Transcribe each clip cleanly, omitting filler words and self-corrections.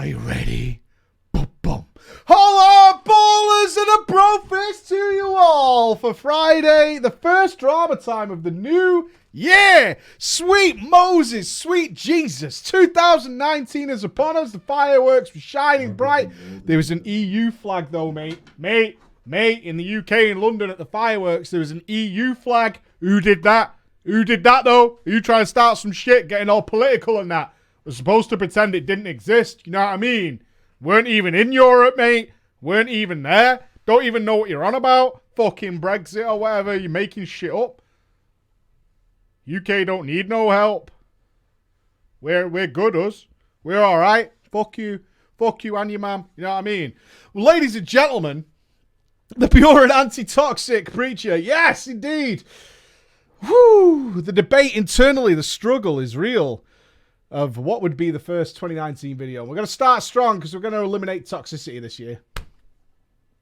Are you ready? Boom, boom. Hello, ballers, and a bro fist to you all for Friday, the first drama time of the new year. Sweet Moses, sweet Jesus. 2019 is upon us. The fireworks were shining bright. There was an EU flag, though, mate. Mate, in the UK, in London, at the fireworks, there was an EU flag. Who did that? Who did that, though? Are you trying to start some shit, getting all political and that? We're supposed to pretend it didn't exist. You know what I mean? Weren't even in Europe, mate. Weren't even there. Don't even know what you're on about. Fucking Brexit or whatever. You're making shit up. UK don't need no help. We're good, us. We're alright. Fuck you. Fuck you and your mum. You know what I mean? Well, ladies and gentlemen, the pure and anti-toxic preacher. Yes, indeed. Whew. The debate internally, the struggle is real of what would be the first 2019 video. We're going to start strong because we're going to eliminate toxicity this year.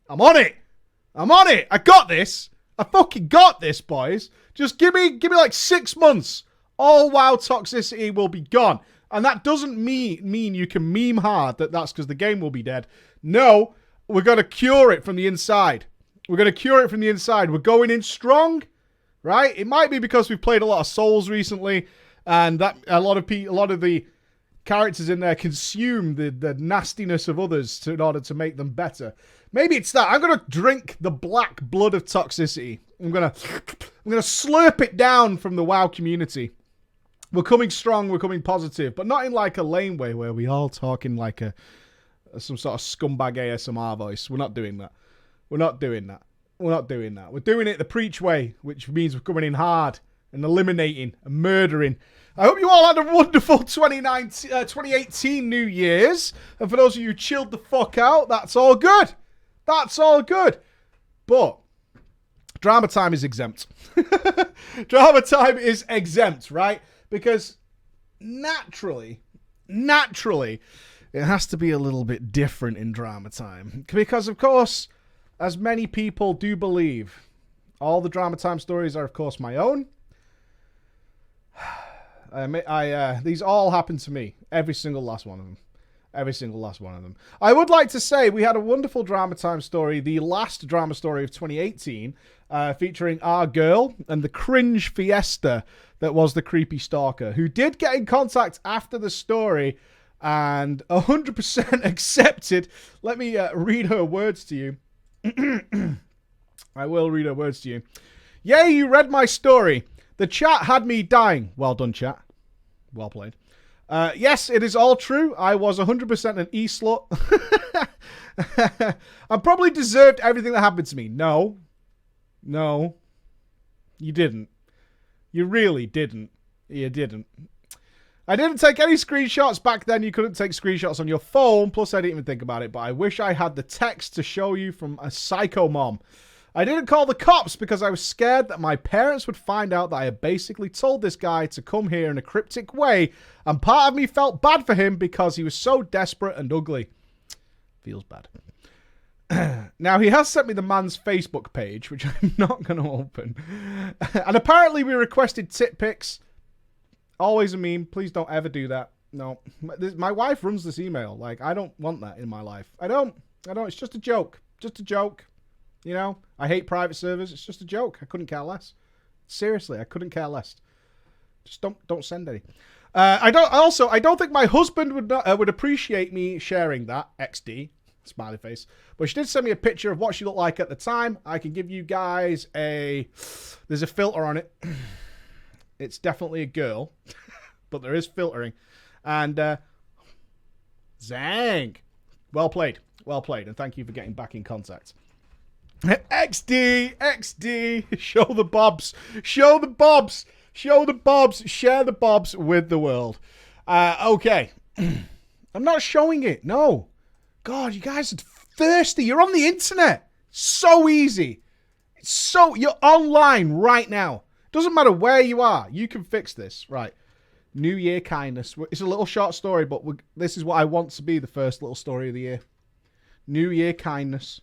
I'm on it. I got this. I fucking got this, boys. Just give me like 6 months. All WoW toxicity will be gone. And that doesn't mean you can meme hard that's because the game will be dead. No, we're going to cure it from the inside. We're going in strong, right? It might be because we've played a lot of Souls recently. And that a lot of the characters in there consume the nastiness of others in order to make them better. Maybe it's that. I'm gonna drink the black blood of toxicity. I'm gonna slurp it down from the WoW community. We're coming strong. We're coming positive, but not in like a lame way where we all talk in like some sort of scumbag ASMR voice. We're not doing that. We're doing it the preach way, which means we're coming in hard and eliminating and murdering. I hope you all had a wonderful 2018 New Year's. And for those of you who chilled the fuck out, that's all good. But drama time is exempt. Drama time is exempt, right? Because naturally, it has to be a little bit different in drama time. Because, of course, as many people do believe, all the drama time stories are, of course, my own. These all happened to me. Every single last one of them. I would like to say we had a wonderful drama time story, the last drama story of 2018, featuring our girl and the cringe fiesta that was the creepy stalker, who did get in contact after the story and 100% accepted. Let me read her words to you. I will read her words to you. Yay, you read my story. The chat had me dying. Well done, chat. Well played. Yes, it is all true. I was 100% an e-slut. I probably deserved everything that happened to me. No. You didn't. You really didn't. You didn't. I didn't take any screenshots back then. You couldn't take screenshots on your phone. Plus, I didn't even think about it. But I wish I had the text to show you from a psycho mom. I didn't call the cops because I was scared that my parents would find out that I had basically told this guy to come here in a cryptic way, and part of me felt bad for him because he was so desperate and ugly. Feels bad. Now, he has sent me the man's Facebook page, which I'm not going to open. And apparently we requested tit pics. Always a meme. Please don't ever do that. No. My wife runs this email. Like, I don't want that in my life. I don't. It's just a joke. You know, I hate private servers. It's just a joke. I couldn't care less. Seriously, I couldn't care less. Just don't send any. I don't think my husband would appreciate me sharing that. XD, smiley face. But she did send me a picture of what she looked like at the time. I can give you guys there's a filter on it. It's definitely a girl, but there is filtering. And Zang. Well played, and thank you for getting back in contact. XD, show the bobs, share the bobs with the world. Okay. I'm not showing it, no. God, you guys are thirsty. You're on the internet. So easy. You're online right now. Doesn't matter where you are. You can fix this. Right. New Year kindness. It's a little short story, but this is what I want to be the first little story of the year. New Year kindness.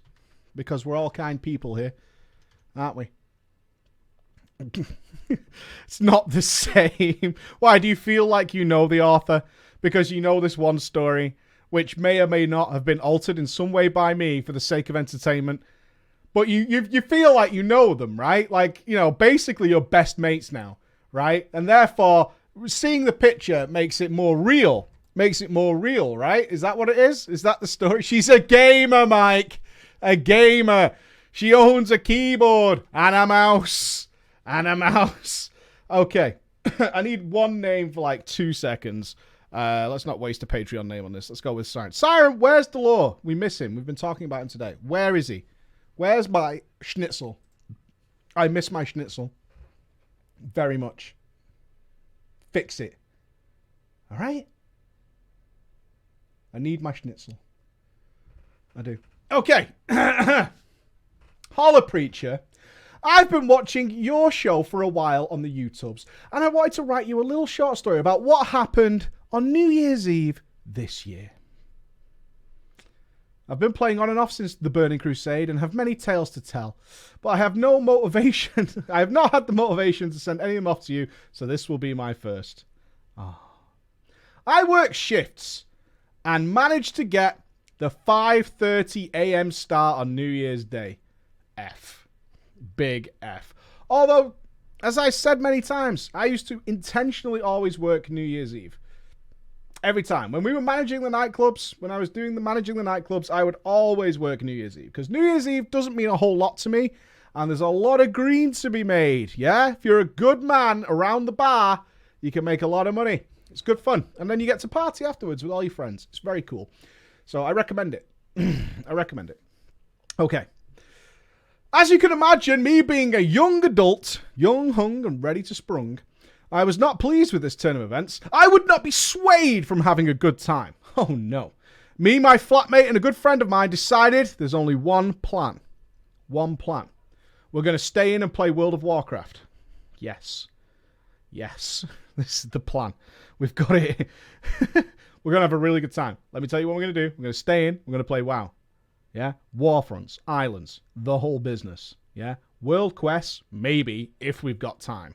Because we're all kind people here, aren't we? It's not the same. Why, do you feel like you know the author? Because you know this one story which may or may not have been altered in some way by me for the sake of entertainment. But you feel like you know them, right? Like, you know, basically you're best mates now, right? And therefore, seeing the picture makes it more real. Makes it more real, right? Is that what it is? Is that the story? She's a gamer, Mike. A gamer. She owns a keyboard and a mouse. And a mouse. Okay. I need one name for like 2 seconds. Let's not waste a Patreon name on this. Let's go with Siren. Siren, where's the law? We miss him. We've been talking about him today. Where is he? Where's my schnitzel? I miss my schnitzel. Very much. Fix it. All right? I need my schnitzel. I do. Okay. Holla Preacher. I've been watching your show for a while on the YouTubes, and I wanted to write you a little short story about what happened on New Year's Eve this year. I've been playing on and off since the Burning Crusade and have many tales to tell, but I have no motivation. I have not had the motivation to send any of them off to you, so this will be my first. I work shifts and managed to get the 5:30 a.m. start on New Year's Day. F. Big F. Although, as I said many times, I used to intentionally always work New Year's Eve. Every time. When we were managing the nightclubs, when I was doing the managing the nightclubs, I would always work New Year's Eve. Because New Year's Eve doesn't mean a whole lot to me. And there's a lot of green to be made. Yeah? If you're a good man around the bar, you can make a lot of money. It's good fun. And then you get to party afterwards with all your friends. It's very cool. So I recommend it. I recommend it. Okay. As you can imagine, me being a young adult, young, hung, and ready to sprung, I was not pleased with this turn of events. I would not be swayed from having a good time. Oh no. Me, my flatmate, and a good friend of mine decided there's only one plan. One plan. We're going to stay in and play World of Warcraft. Yes. Yes. This is the plan. We've got it. We're going to have a really good time. Let me tell you what we're going to do. We're going to stay in. We're going to play WoW. Yeah? Warfronts, islands, the whole business. Yeah? World quests, maybe, if we've got time.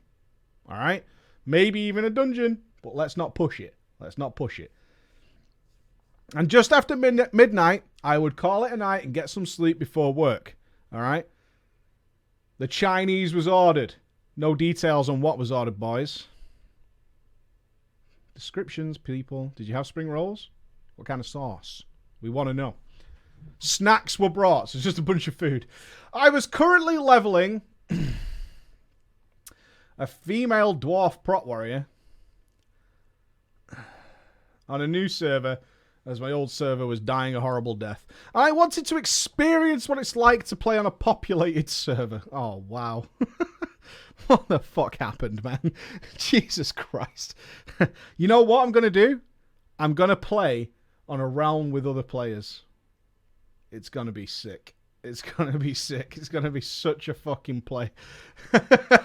All right? Maybe even a dungeon, but let's not push it. Let's not push it. And just after midnight, I would call it a night and get some sleep before work. All right? The Chinese was ordered. No details on what was ordered, boys. Descriptions, people. Did you have spring rolls? What kind of sauce? We want to know. Snacks were brought, so it's just a bunch of food. I was currently leveling a female dwarf prot warrior on a new server, as my old server was dying a horrible death. I wanted to experience what it's like to play on a populated server. Oh, wow. What the fuck happened, man? Jesus Christ. You know what I'm going to do? I'm going to play on a realm with other players. It's going to be sick. It's going to be sick. It's going to be such a fucking play.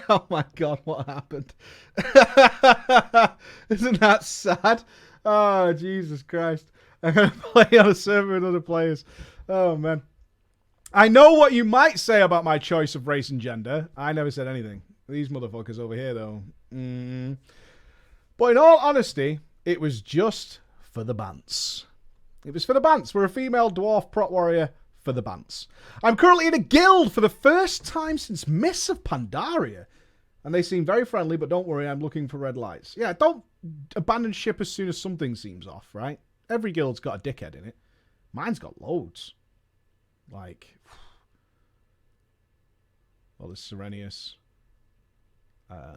Oh my God, what happened? Isn't that sad? Oh, Jesus Christ. I'm going to play on a server with other players. Oh, man. I know what you might say about my choice of race and gender. I never said anything. These motherfuckers over here, though. But in all honesty, it was just for the bants. It was for the bants. We're a female dwarf prot warrior for the bants. I'm currently in a guild for the first time since Mists of Pandaria. And they seem very friendly, but don't worry, I'm looking for red lights. Yeah, don't abandon ship as soon as something seems off, right? Every guild's got a dickhead in it. Mine's got loads. Like, well, there's Serenius. Well,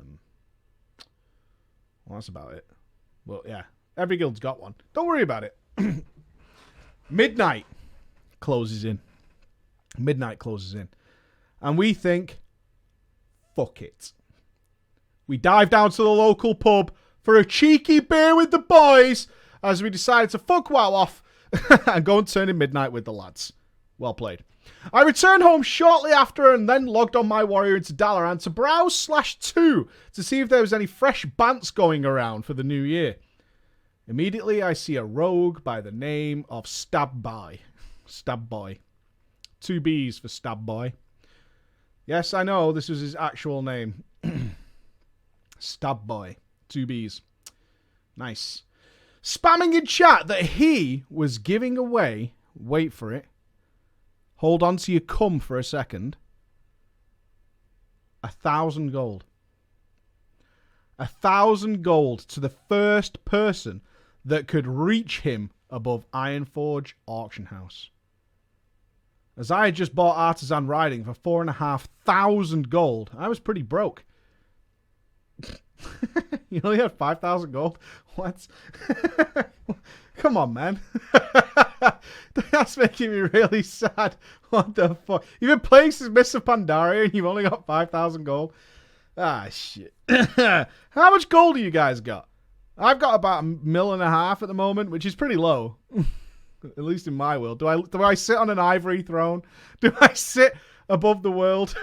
that's about it. Well, yeah, every guild's got one. Don't worry about it. Midnight closes in. Midnight closes in. And we think, fuck it. We dive down to the local pub for a cheeky beer with the boys as we decided to fuck WoW off and go and turn in midnight with the lads. Well played. I returned home shortly after and then logged on my warrior into Dalaran to browse/2 to see if there was any fresh bants going around for the new year. Immediately I see a rogue by the name of Stab Boy. 2 B's for Stab Boy. Yes, I know, this was his actual name. Stab Boy. 2 B's. Nice. spamming in chat that he was giving away, wait for it, hold on to your cum for a second, 1,000 gold. 1,000 gold to the first person that could reach him above Ironforge Auction House. As I had just bought Artisan Riding for 4,500 gold, I was pretty broke. You only had 5,000 gold? What? Come on, man. That's making me really sad. What the fuck? You've been playing since Mists of Pandaria and you've only got 5,000 gold? Ah, shit. How much gold do you guys got? I've got about 1.5 million at the moment, which is pretty low. At least in my world. Do I sit on an ivory throne? Do I sit above the world?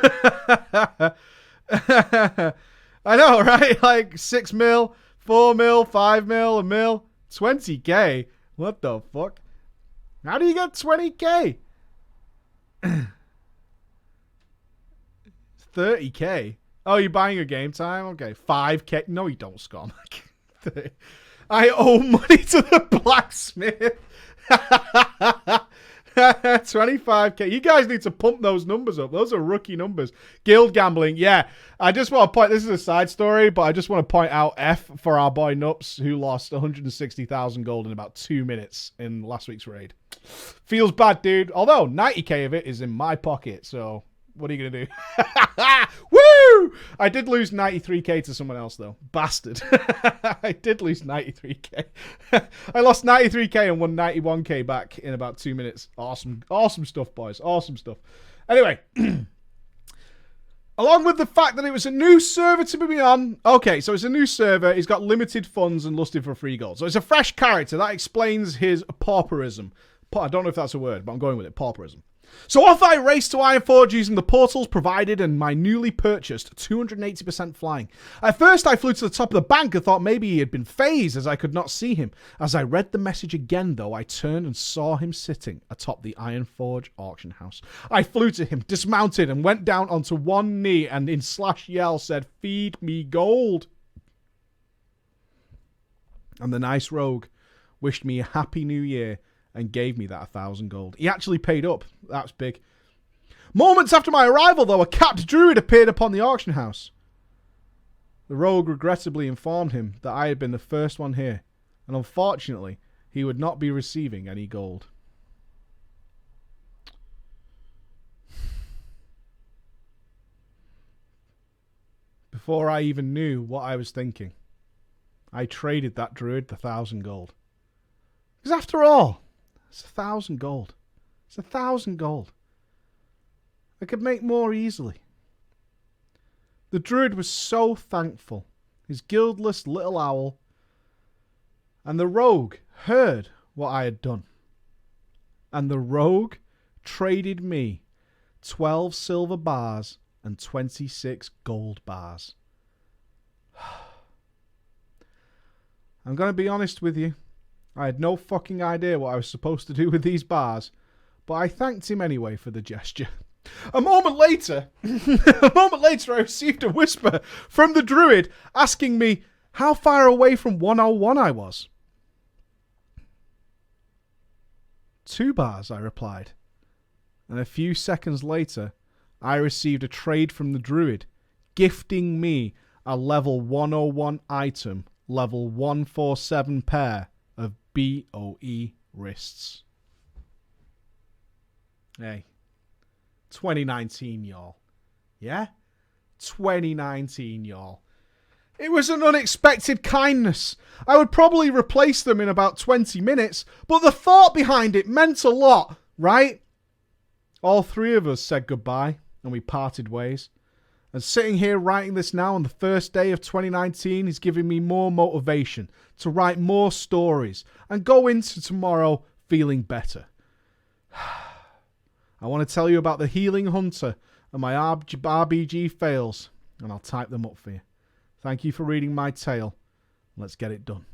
I know, right? Like 6 mil, 4 mil, 5 mil, a mil, 20k. What the fuck? How do you get 20k? 30k. Oh, you're buying a game time? Okay, 5k. No, you don't, Scum. I owe money to the blacksmith. 25k. You guys need to pump those numbers up. Those are rookie numbers. Guild gambling. Yeah. I just want to point, this is a side story, but I just want to point out F for our boy Nups, who lost 160,000 gold in about 2 minutes in last week's raid. Feels bad, dude. Although 90k of it is in my pocket, so what are you going to do? Woo! I did lose 93k to someone else, though. Bastard. I did lose 93k. I lost 93k and won 91k back in about 2 minutes. Awesome. Awesome stuff, boys. Awesome stuff. Anyway. Along with the fact that it was a new server to be on. Okay, so it's a new server. He's got limited funds and lusted for free gold. So it's a fresh character. That explains his pauperism. I don't know if that's a word, but I'm going with it. Pauperism. So off I raced to Ironforge using the portals provided and my newly purchased 280% flying. At first I flew to the top of the bank and thought maybe he had been phased as I could not see him. As I read the message again though, I turned and saw him sitting atop the Ironforge auction house. I flew to him, dismounted and went down onto one knee and in slash yell said, "Feed me gold." And the nice rogue wished me a happy new year and gave me that 1,000 gold. He actually paid up. That's big. Moments after my arrival, though, a capped druid appeared upon the auction house. The rogue regrettably informed him that I had been the first one here, and unfortunately, he would not be receiving any gold. Before I even knew what I was thinking, I traded that druid the 1,000 gold. Because after all, it's 1,000 gold. It's 1,000 gold. I could make more easily. The druid was so thankful. His guildless little owl. And the rogue heard what I had done. And the rogue traded me 12 silver bars and 26 gold bars. I'm going to be honest with you. I had no fucking idea what I was supposed to do with these bars, but I thanked him anyway for the gesture. A moment later, I received a whisper from the druid asking me how far away from 101 I was. 2 bars, I replied. And a few seconds later, I received a trade from the druid, gifting me a level 101 item, level 147 pair of BOE wrists. Hey, 2019, y'all. Yeah? 2019, y'all. It was an unexpected kindness. I would probably replace them in about 20 minutes, but the thought behind it meant a lot, right? All 3 of us said goodbye, and we parted ways. And sitting here writing this now on the first day of 2019 is giving me more motivation to write more stories and go into tomorrow feeling better. I want to tell you about the Healing Hunter and my RBG fails, and I'll type them up for you. Thank you for reading my tale. Let's get it done.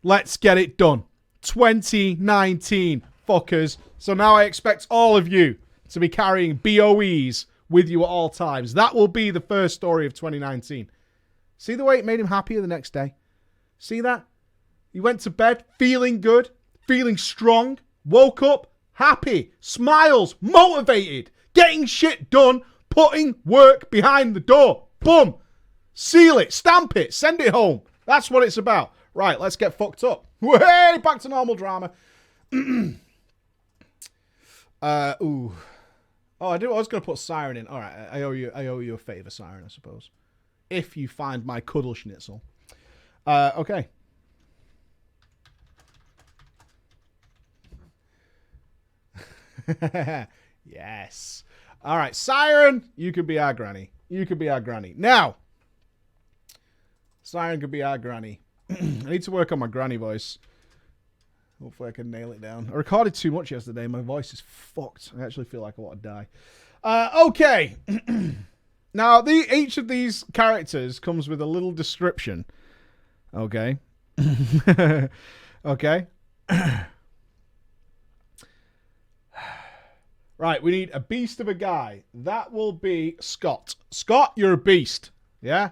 Let's get it done. 2019, fuckers. So now I expect all of you to be carrying BOEs with you at all times. That will be the first story of 2019. See the way it made him happier the next day? See that? He went to bed feeling good, feeling strong, woke up happy, smiles, motivated, getting shit done, putting work behind the door. Boom. Seal it, stamp it, send it home. That's what it's about. Right, let's get fucked up. Way back to normal drama. Ooh. Oh, I was going to put Siren in. All right, I owe you a favor, Siren, I suppose. If you find my cuddle schnitzel. Okay. Yes. All right, Siren, you could be our granny. You could be our granny. Now, Siren could be our granny. I need to work on my granny voice. Hopefully I can nail it down. I recorded too much yesterday. My voice is fucked. I actually feel like I want to die. Okay. Now, each of these characters comes with a little description. Okay. Okay. Right, we need a beast of a guy. That will be Scott. Scott, you're a beast. Yeah?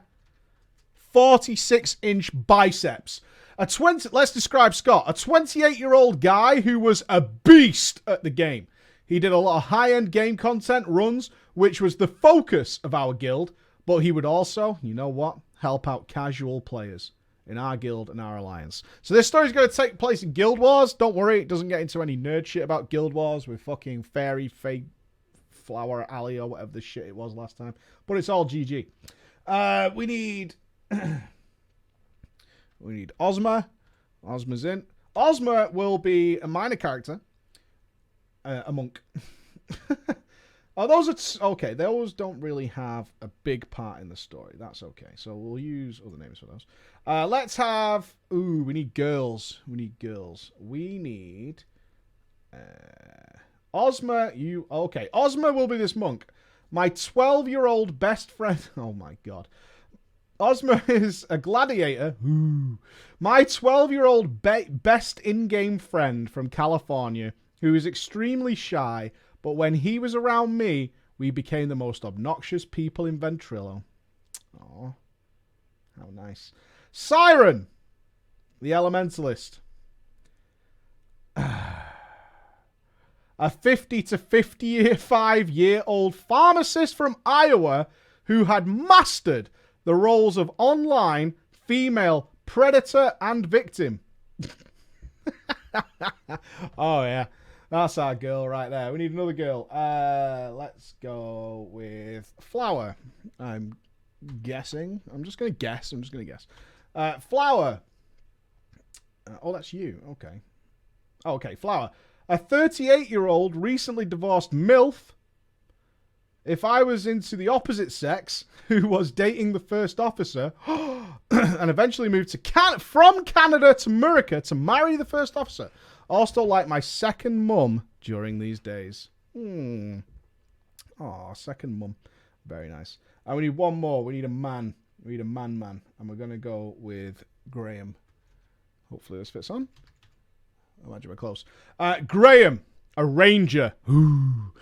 46-inch biceps. Let's describe Scott. A 28-year-old guy who was a beast at the game. He did a lot of high-end game content runs, which was the focus of our guild, but he would also, you know what, help out casual players in our guild and our alliance. So this story's going to take place in Guild Wars. Don't worry, it doesn't get into any nerd shit about Guild Wars with fucking Fairy, Fake, Flower Alley, or whatever the shit it was last time. But it's all GG. We need... we need Ozma. Ozma's in. Ozma will be a minor character. A monk. Oh, those are... okay, those don't really have a big part in the story. That's okay. So we'll use other names for those. Let's have... ooh, we need girls. We need girls. We need... Ozma, you... okay, Ozma will be this monk. My 12-year-old best friend... oh, my God. Ozma is a gladiator. Ooh. My 12-year-old best in-game friend from California who is extremely shy, but when he was around me, we became the most obnoxious people in Ventrilo. Oh, how nice. Siren, the Elementalist. A 50 to 55-year-old pharmacist from Iowa who had mastered the roles of online, female, predator, and victim. Oh, yeah. That's our girl right there. We need another girl. Let's go with Flower. I'm guessing. I'm just going to guess. Flower. Oh, that's you. Okay. Okay, Flower. A 38-year-old recently divorced MILF. If I was into the opposite sex, who was dating the first officer, and eventually moved from Canada to America to marry the first officer. Also like my second mum during these days. Oh, second mum. Very nice. And we need one more. We need a man. We need a man. And we're going to go with Graham. Hopefully this fits on. I imagine we're close. Graham. A ranger. Ooh.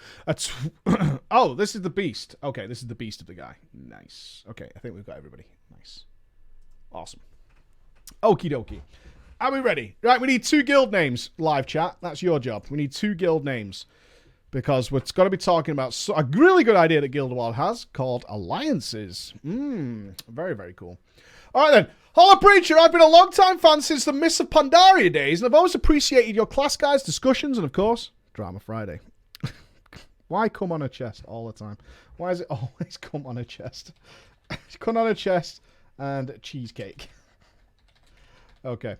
Oh, this is the beast. Okay, this is the beast of the guy. Nice. Okay, I think we've got everybody. Nice. Awesome. Okie dokie. Are we ready? Right, we need 2 guild names, live chat. That's your job. We need 2 guild names. Because we're going to be talking about a really good idea that Guild Wars has called alliances. Very, very cool. All right, then. Holla, Preacher. I've been a long-time fan since the Mists of Pandaria days, and I've always appreciated your class guides, discussions, and, of course, Drama Friday. Why come on a chest all the time? Why is it always come on a chest? Come on a chest and cheesecake. Okay.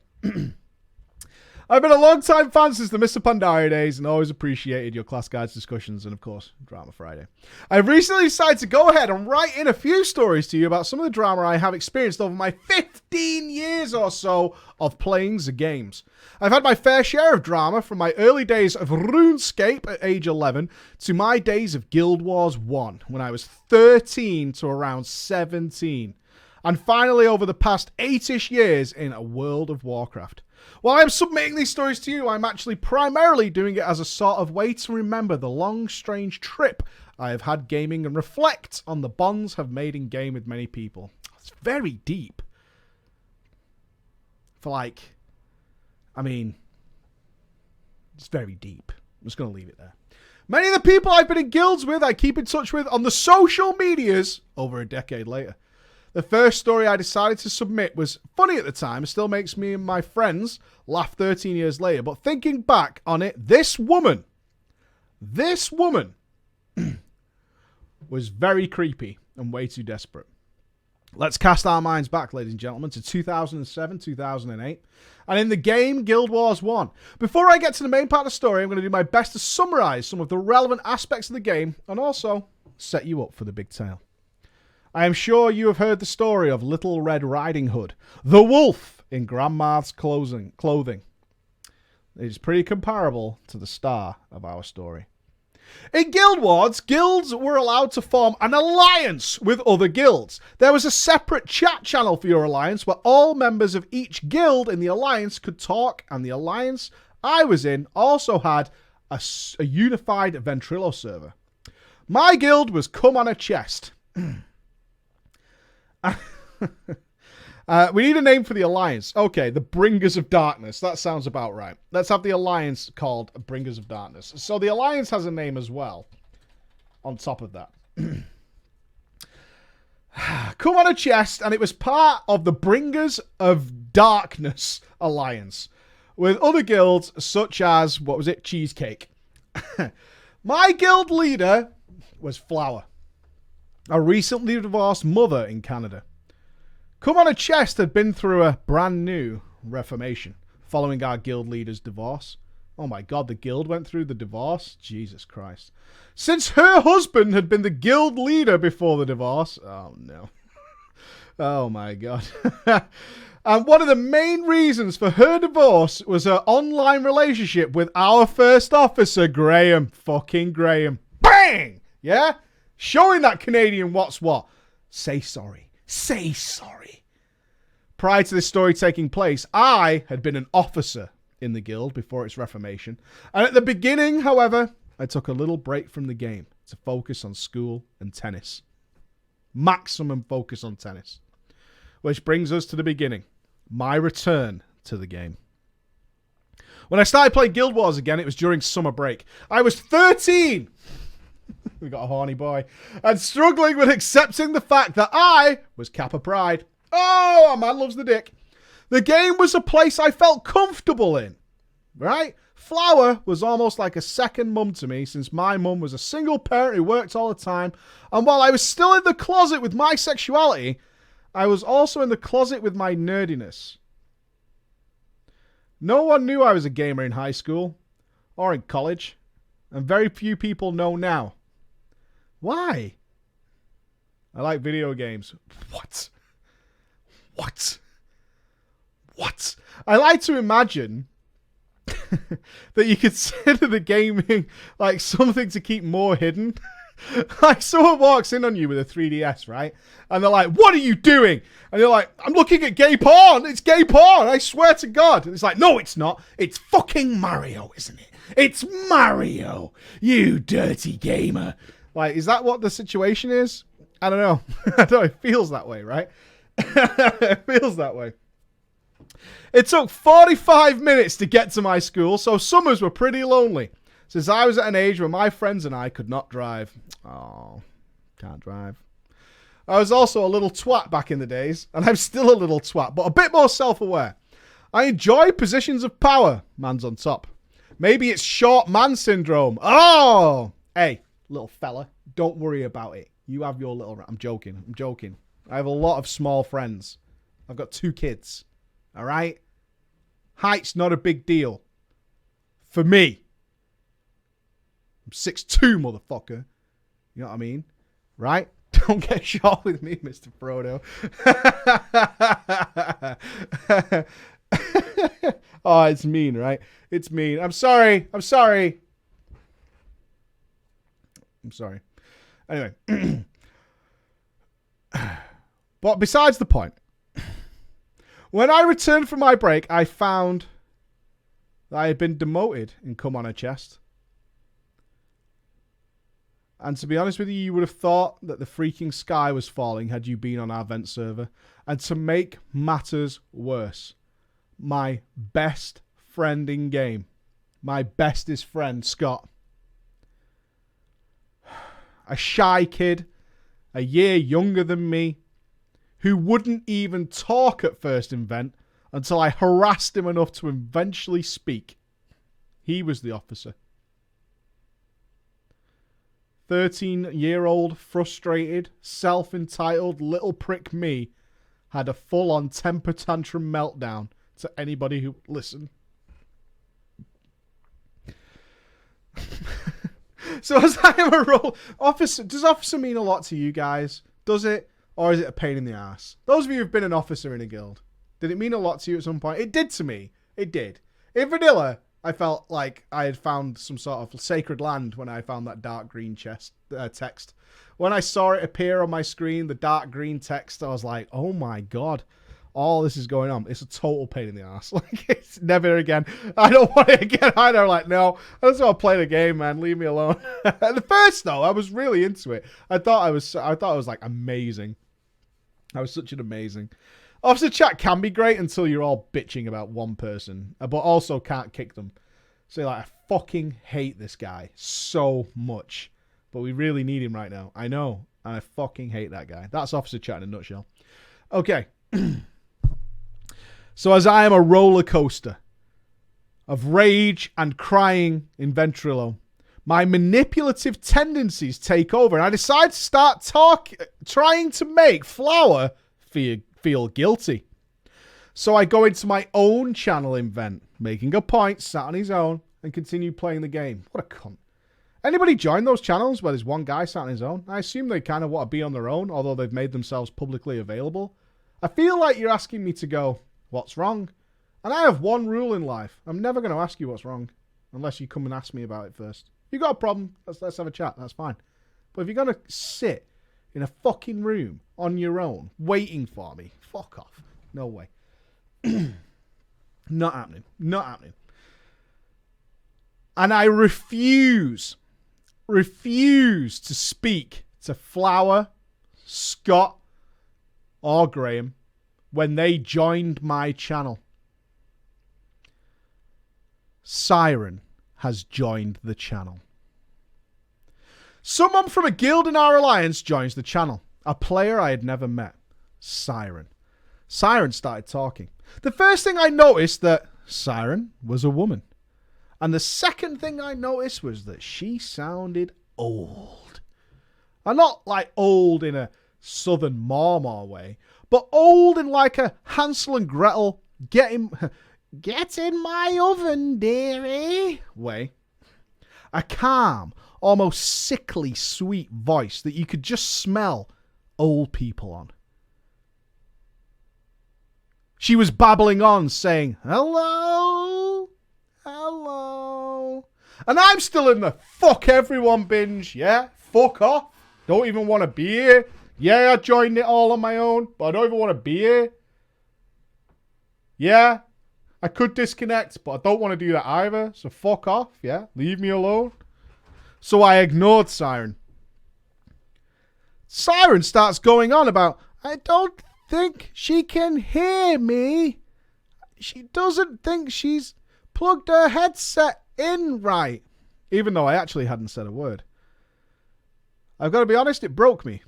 I've been a long-time fan since the Mr. Pandaria days and always appreciated your class guides, discussions, and, of course, Drama Friday. I've recently decided to go ahead and write in a few stories to you about some of the drama I have experienced over my 15 years or so of playing the games. I've had my fair share of drama from my early days of RuneScape at age 11 to my days of Guild Wars 1 when I was 13 to around 17. And finally over the past 8-ish years in a World of Warcraft. While I'm submitting these stories to you, I'm actually primarily doing it as a sort of way to remember the long, strange trip I have had gaming and reflect on the bonds I've made in game with many people. It's very deep. For like I mean, it's very deep. I'm just going to leave it there. Many of the people I've been in guilds with, I keep in touch with on the social medias over a decade later. The first story I decided to submit was funny at the time. It still makes me and my friends laugh 13 years later. But thinking back on it, this woman was very creepy and way too desperate. Let's cast our minds back, ladies and gentlemen, to 2007, 2008. And in the game, Guild Wars 1. Before I get to the main part of the story, I'm going to do my best to summarize some of the relevant aspects of the game and also set you up for the big tale. I am sure you have heard the story of Little Red Riding Hood, the wolf in Grandma's clothing. It is pretty comparable to the star of our story. In Guild Wars, guilds were allowed to form an alliance with other guilds. There was a separate chat channel for your alliance where all members of each guild in the alliance could talk, and the alliance I was in also had a unified Ventrilo server. My guild was Come On a Chest. We need a name for the alliance. Okay, the Bringers of Darkness. That sounds about right. Let's have the alliance called Bringers of Darkness. So the alliance has a name as well. On top of that. Come On a Chest, and it was part of the Bringers of Darkness alliance. With other guilds such as, what was it? Cheesecake. My guild leader was Flower, a recently divorced mother in Canada. Come On a Chest had been through a brand new reformation following our guild leader's divorce. Oh my God, the guild went through the divorce? Jesus Christ. Since her husband had been the guild leader before the divorce. Oh no. Oh my God. And one of the main reasons for her divorce was her online relationship with our first officer, Graham. Fucking Graham. Bang! Yeah? Showing that Canadian what's what. Say sorry. Say sorry. Prior to this story taking place, I had been an officer in the guild before its reformation. And at the beginning, however, I took a little break from the game to focus on school and tennis. Maximum focus on tennis. Which brings us to the beginning. My return to the game. When I started playing Guild Wars again, it was during summer break. I was 13. We got a horny boy. And struggling with accepting the fact that I was Kappa Pride. Oh, a man loves the dick. The game was a place I felt comfortable in. Right? Flower was almost like a second mum to me, since my mum was a single parent who worked all the time. And while I was still in the closet with my sexuality, I was also in the closet with my nerdiness. No one knew I was a gamer in high school or in college, and very few people know now. Why? I like video games. What? I like to imagine that you consider the gaming like something to keep more hidden. Like someone walks in on you with a 3DS, right? And they're like, what are you doing? And you're like, I'm looking at gay porn. It's gay porn. I swear to God. And it's like, no, it's not. It's fucking Mario, isn't it? It's Mario. You dirty gamer. Like, is that what the situation is? I don't know. I don't know. It feels that way, right? It feels that way. It took 45 minutes to get to my school, so summers were pretty lonely, since I was at an age where my friends and I could not drive. Oh, can't drive. I was also a little twat back in the days, and I'm still a little twat, but a bit more self-aware. I enjoy positions of power. Man's on top. Maybe it's short man syndrome. Oh! Hey, little fella, don't worry about it. You have your little... I'm joking. I have a lot of small friends. I've got 2 kids. All right? Height's not a big deal. For me. I'm 6'2", motherfucker. You know what I mean? Right? Don't get shot with me, Mr. Frodo. Oh, it's mean, right? It's mean. I'm sorry. Anyway. But besides the point. When I returned from my break, I found that I had been demoted in Come On a Chest. And to be honest with you, you would have thought that the freaking sky was falling had you been on our vent server. And to make matters worse, my best friend in game. My bestest friend, Scott. A shy kid, a year younger than me, who wouldn't even talk at first invent until I harassed him enough to eventually speak. He was the officer. 13-year-old, frustrated, self-entitled little prick me had a full-on temper tantrum meltdown to anybody who listened. So as I am a role officer, does officer mean a lot to you guys? Does it? Or is it a pain in the ass? Those of you who've been an officer in a guild, did it mean a lot to you at some point? It did to me. It did. In vanilla, I felt like I had found some sort of sacred land when I found that dark green text. When I saw it appear on my screen, the dark green text, I was like, oh my God, all this is going on. It's a total pain in the ass. Like, it's never again. I don't want it again either. Like, no, I just want to play the game, man. Leave me alone. At the first, though, I was really into it. I thought it was like amazing. I was such an amazing. Officer chat can be great until you're all bitching about one person, but also can't kick them. So like, I fucking hate this guy so much, but we really need him right now. I know, and I fucking hate that guy. That's officer chat in a nutshell. Okay. So as I am a roller coaster of rage and crying in Ventrilo, my manipulative tendencies take over, and I decide to start trying to make Flower feel guilty. So I go into my own channel in Vent, making a point, sat on his own, and continue playing the game. What a cunt. Anybody join those channels where there's one guy sat on his own? I assume they kind of want to be on their own, although they've made themselves publicly available. I feel like you're asking me to go, what's wrong? And I have one rule in life. I'm never going to ask you what's wrong, unless you come and ask me about it first. If you got a problem, let's have a chat. That's fine. But if you're going to sit in a fucking room on your own, waiting for me, fuck off. No way. Not happening. Not happening. And I refuse to speak to Flower, Scott, or Graham when they joined my channel. Siren has joined the channel. Someone from a guild in our alliance joins the channel. A player I had never met. Siren. Siren started talking. The first thing I noticed that Siren was a woman. And the second thing I noticed was that she sounded old. And not like old in a southern Marmor way, but old in like a Hansel and Gretel get in my oven, dearie way. A calm, almost sickly sweet voice that you could just smell old people on. She was babbling on, saying, hello, hello. And I'm still in the fuck everyone binge, yeah? Fuck off. Don't even want to be here. Yeah, I joined it all on my own, but I don't even want to be here. Yeah, I could disconnect, but I don't want to do that either. So fuck off, yeah? Leave me alone. So I ignored Siren. Siren starts going on about, I don't think she can hear me. She doesn't think she's plugged her headset in right. Even though I actually hadn't said a word. I've got to be honest, it broke me.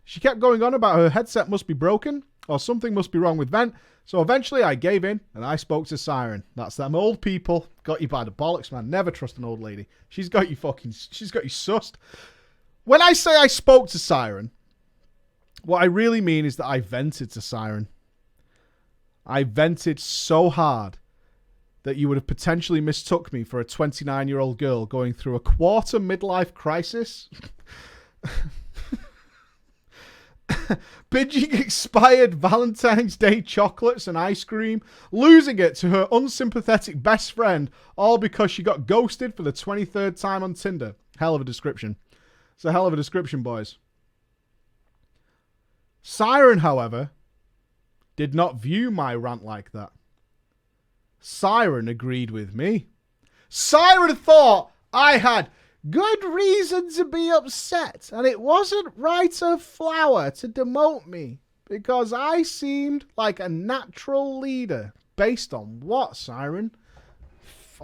She kept going on about her headset must be broken or something must be wrong with Vent. So eventually I gave in and I spoke to Siren. That's them old people. Got you by the bollocks, man. Never trust an old lady. She's got you sussed. When I say I spoke to Siren, what I really mean is that I vented to Siren. I vented so hard that you would have potentially mistook me for a 29-year-old girl going through a quarter midlife crisis. Binging expired Valentine's Day chocolates and ice cream, losing it to her unsympathetic best friend, all because she got ghosted for the 23rd time on Tinder. Hell of a description. It's a hell of a description, boys. Siren, however, did not view my rant like that. Siren agreed with me. Siren thought I had good reason to be upset, and it wasn't right of Flower to demote me because I seemed like a natural leader. Based on what, Siren?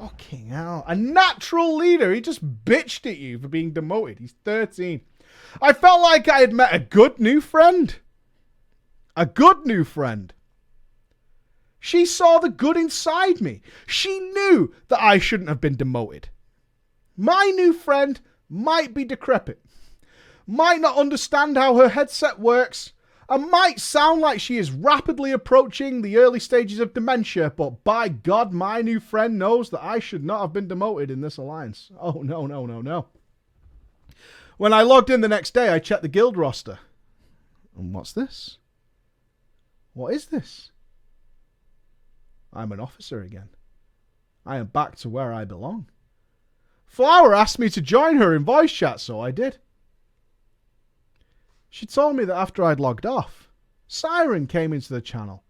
Fucking hell. A natural leader. He just bitched at you for being demoted. He's 13. I felt like I had met a good new friend. A good new friend. She saw the good inside me. She knew that I shouldn't have been demoted. My new friend might be decrepit, might not understand how her headset works, and might sound like she is rapidly approaching the early stages of dementia, but by God, my new friend knows that I should not have been demoted in this alliance. Oh, no, no, no, no. When I logged in the next day, I checked the guild roster. And what's this? What is this? I'm an officer again. I am back to where I belong. Flower asked me to join her in voice chat, so I did. She told me that after I'd logged off, Siren came into the channel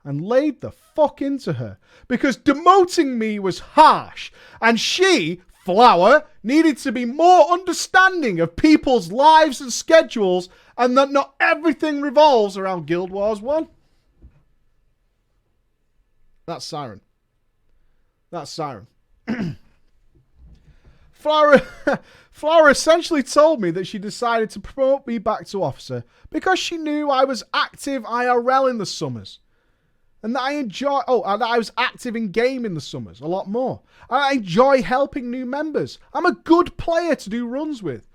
and laid the fuck into her because demoting me was harsh and she, Flower, needed to be more understanding of people's lives and schedules and that not everything revolves around Guild Wars 1. That's Siren. That's Siren. Flower essentially told me that she decided to promote me back to officer because she knew I was active IRL in the summers. And that I was active in game in the summers a lot more. And I enjoy helping new members. I'm a good player to do runs with.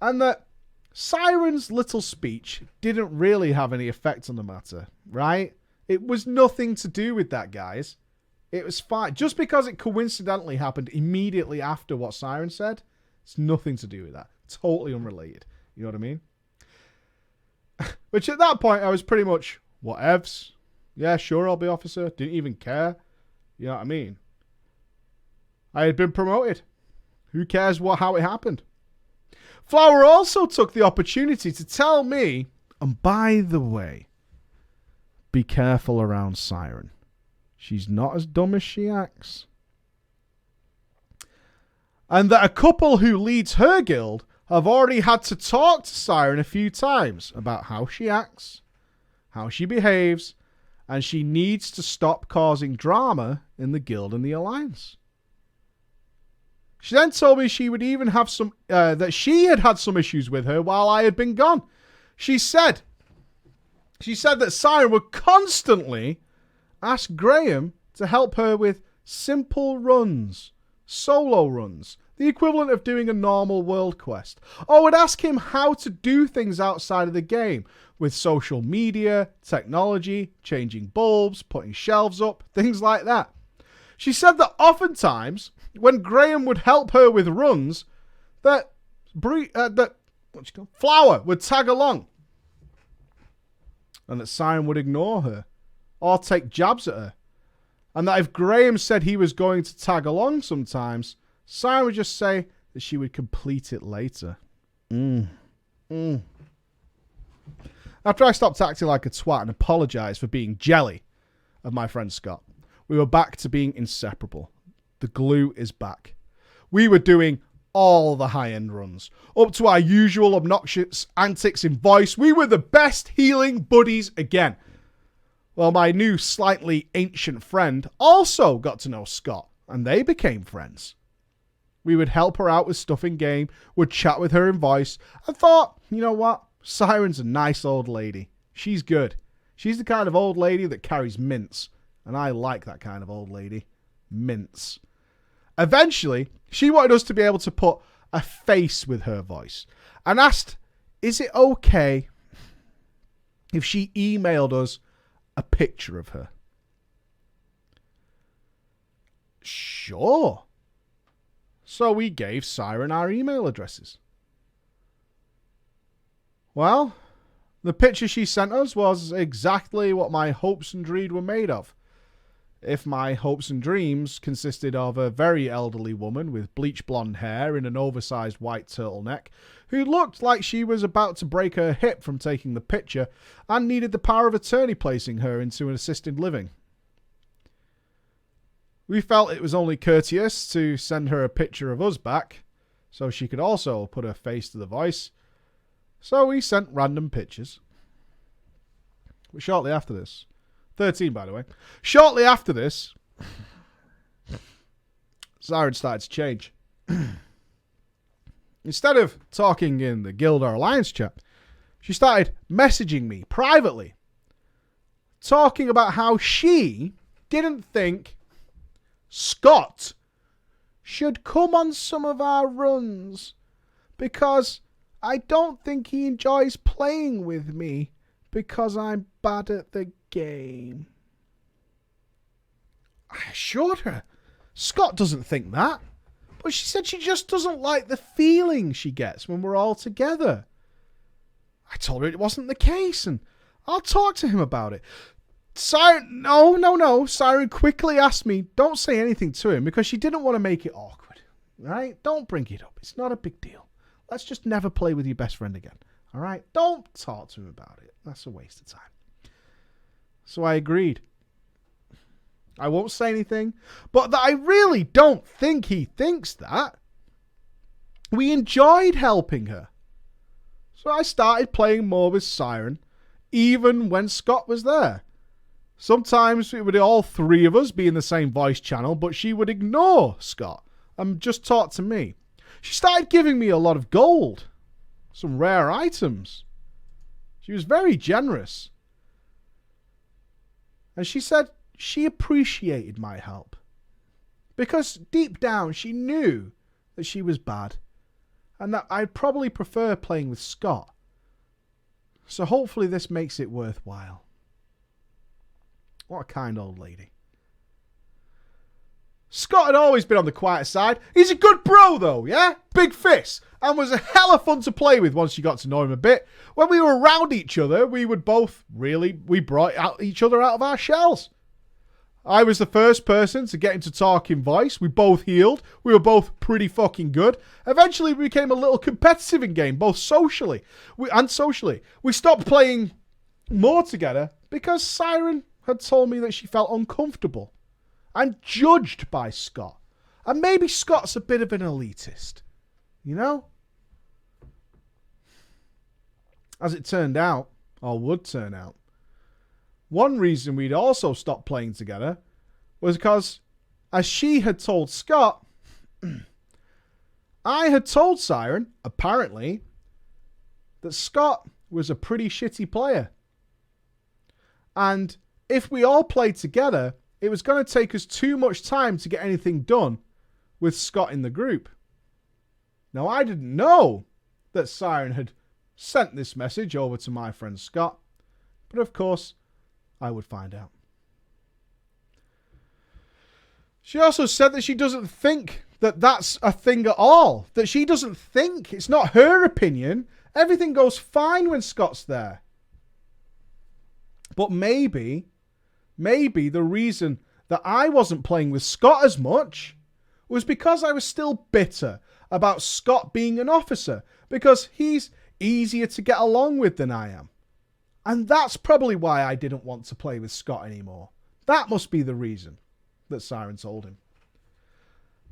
And that Siren's little speech didn't really have any effect on the matter, right? It was nothing to do with that, guys. It was fine. Just because it coincidentally happened immediately after what Siren said, it's nothing to do with that. Totally unrelated. You know what I mean? Which at that point, I was pretty much, whatevs. Yeah, sure, I'll be officer. Didn't even care. You know what I mean? I had been promoted. Who cares how it happened? Flower also took the opportunity to tell me, and by the way, be careful around Siren. She's not as dumb as she acts. And that a couple who leads her guild have already had to talk to Siren a few times about how she acts, how she behaves, and she needs to stop causing drama in the guild and the alliance. She then told me she would even have that she had had some issues with her while I had been gone. She said that Siren would constantly ask Graham to help her with simple runs, solo runs, the equivalent of doing a normal world quest. Or would ask him how to do things outside of the game with social media, technology, changing bulbs, putting shelves up, things like that. She said that oftentimes when Graham would help her with runs, that Flower would tag along. And that Siren would ignore her or take jabs at her. And that if Graham said he was going to tag along sometimes, Siren would just say that she would complete it later. After I stopped acting like a twat and apologised for being jelly of my friend Scott, we were back to being inseparable. The glue is back. We were doing all the high-end runs, up to our usual obnoxious antics in voice. We were the best healing buddies again. Well, my new slightly ancient friend also got to know Scott, and they became friends. We would help her out with stuff in game, would chat with her in voice, and thought, you know what? Siren's a nice old lady. She's good. She's the kind of old lady that carries mints, and I like that kind of old lady. Mints. Eventually, she wanted us to be able to put a face with her voice, and asked, is it okay if she emailed us a picture of her? Sure. So we gave Siren our email addresses. Well, the picture she sent us was exactly what my hopes and dreams were made of. If my hopes and dreams consisted of a very elderly woman with bleach blonde hair in an oversized white turtleneck who looked like she was about to break her hip from taking the picture and needed the power of attorney placing her into an assisted living. We felt it was only courteous to send her a picture of us back so she could also put her face to the voice. So we sent random pictures. But shortly after this, 13 by the way, shortly after this, Siren started to change. Instead of talking in the Guild or Alliance chat, she started messaging me privately, talking about how she didn't think Scott should come on some of our runs because I don't think he enjoys playing with me because I'm bad at the game. I assured her Scott doesn't think that, but she said she just doesn't like the feeling she gets when we're all together. I told her it wasn't the case, and I'll talk to him about it. Siren, no. Siren quickly asked me, don't say anything to him, because she didn't want to make it awkward. Right? Don't bring it up. It's not a big deal. Let's just never play with your best friend again. All right? Don't talk to him about it. That's a waste of time. So I agreed. I won't say anything, but that I really don't think he thinks that. We enjoyed helping her. So I started playing more with Siren, even when Scott was there. Sometimes it would all three of us be in the same voice channel, but she would ignore Scott and just talk to me. She started giving me a lot of gold, some rare items. She was very generous. And she said she appreciated my help, because deep down she knew that she was bad and that I'd probably prefer playing with Scott. So hopefully this makes it worthwhile. What a kind old lady. Scott had always been on the quiet side. He's a good bro though, yeah? Big fist. And was a hella fun to play with once you got to know him a bit. When we were around each other, we brought each other out of our shells. I was the first person to get him to talk in voice. We both healed. We were both pretty fucking good. Eventually, we became a little competitive in game, both socially and socially. We stopped playing more together because Siren had told me that she felt uncomfortable and judged by Scott. And maybe Scott's a bit of an elitist, you know? As it turned out, or would turn out, one reason we'd also stopped playing together was because, as she had told Scott, I had told Siren, apparently, that Scott was a pretty shitty player. And if we all played together, it was going to take us too much time to get anything done with Scott in the group. Now, I didn't know that Siren had sent this message over to my friend Scott, but of course, I would find out. She also said that she doesn't think that that's a thing at all. That she doesn't think. It's not her opinion. Everything goes fine when Scott's there. But maybe the reason that I wasn't playing with Scott as much was because I was still bitter about Scott being an officer, because he's easier to get along with than I am. And that's probably why I didn't want to play with Scott anymore. That must be the reason that Siren told him.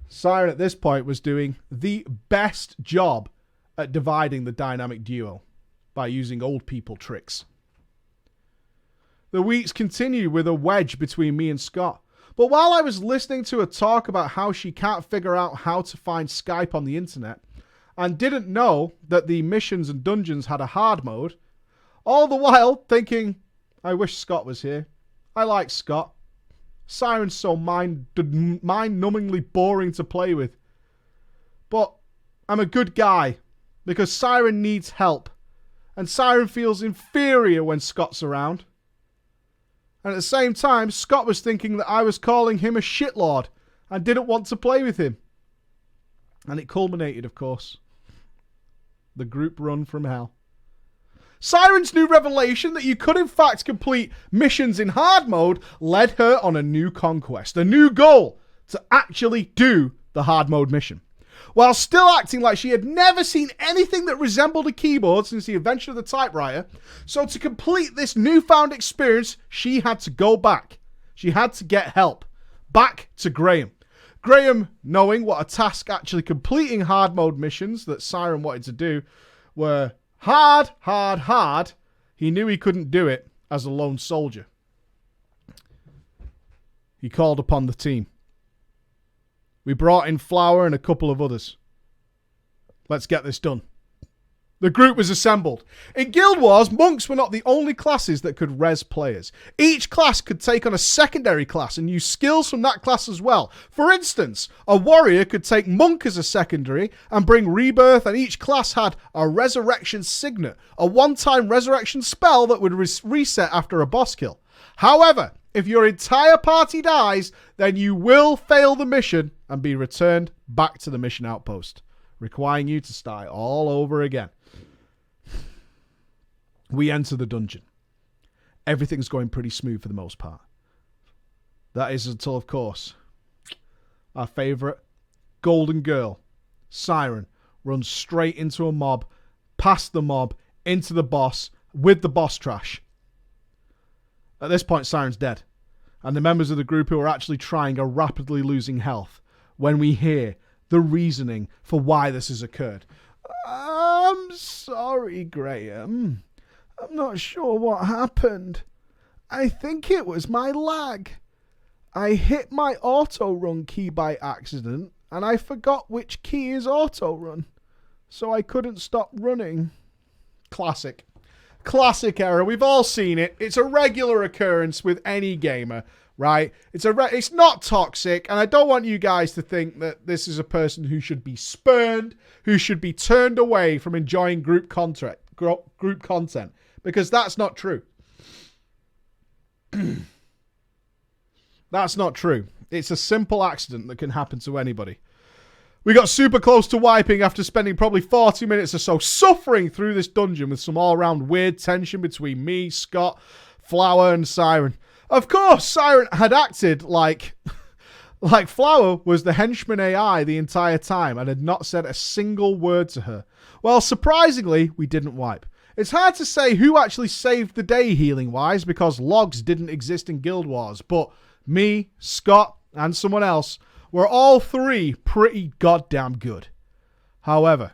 Siren at this point was doing the best job at dividing the dynamic duo by using old people tricks. The weeks continued with a wedge between me and Scott. But while I was listening to her talk about how she can't figure out how to find Skype on the internet and didn't know that the missions and dungeons had a hard mode, all the while thinking, I wish Scott was here. I like Scott. Siren's so mind-numbingly boring to play with. But I'm a good guy because Siren needs help. And Siren feels inferior when Scott's around. And at the same time, Scott was thinking that I was calling him a shitlord and didn't want to play with him. And it culminated, of course. The group run from hell. Siren's new revelation that you could in fact complete missions in hard mode led her on a new conquest, a new goal to actually do the hard mode mission. While still acting like she had never seen anything that resembled a keyboard since the invention of the typewriter, so to complete this newfound experience, she had to go back. She had to get help. Back to Graham. Graham, knowing what a task actually completing hard mode missions that Siren wanted to do were hard, he knew he couldn't do it as a lone soldier. He called upon the team. We brought in Flower and a couple of others. Let's get this done. The group was assembled. In Guild Wars, monks were not the only classes that could res players. Each class could take on a secondary class and use skills from that class as well. For instance, a warrior could take monk as a secondary and bring rebirth, and each class had a resurrection signet, a one-time resurrection spell that would reset after a boss kill. However, if your entire party dies, then you will fail the mission and be returned back to the mission outpost, requiring you to start all over again. We enter the dungeon. Everything's going pretty smooth for the most part. That is until, of course, our favourite golden girl, Siren, runs straight into a mob, past the mob, into the boss, with the boss trash. At this point, Siren's dead, and the members of the group who are actually trying are rapidly losing health when we hear the reasoning for why this has occurred. I'm sorry, Graham. I'm not sure what happened. I think it was my lag. I hit my auto-run key by accident, and I forgot which key is auto-run, so I couldn't stop running. Classic. Classic error. We've all seen it. It's a regular occurrence with any gamer, right? It's not toxic, and I don't want you guys to think that this is a person who should be spurned, who should be turned away from enjoying group content, because that's not true. That's not true. It's a simple accident that can happen to anybody. We got super close to wiping after spending probably 40 minutes or so suffering through this dungeon with some all-around weird tension between me, Scott, Flower, and Siren. Of course, Siren had acted like Flower was the henchman AI the entire time and had not said a single word to her. Well, surprisingly, we didn't wipe. It's hard to say who actually saved the day healing-wise because logs didn't exist in Guild Wars, but me, Scott, and someone else were all three pretty goddamn good. However,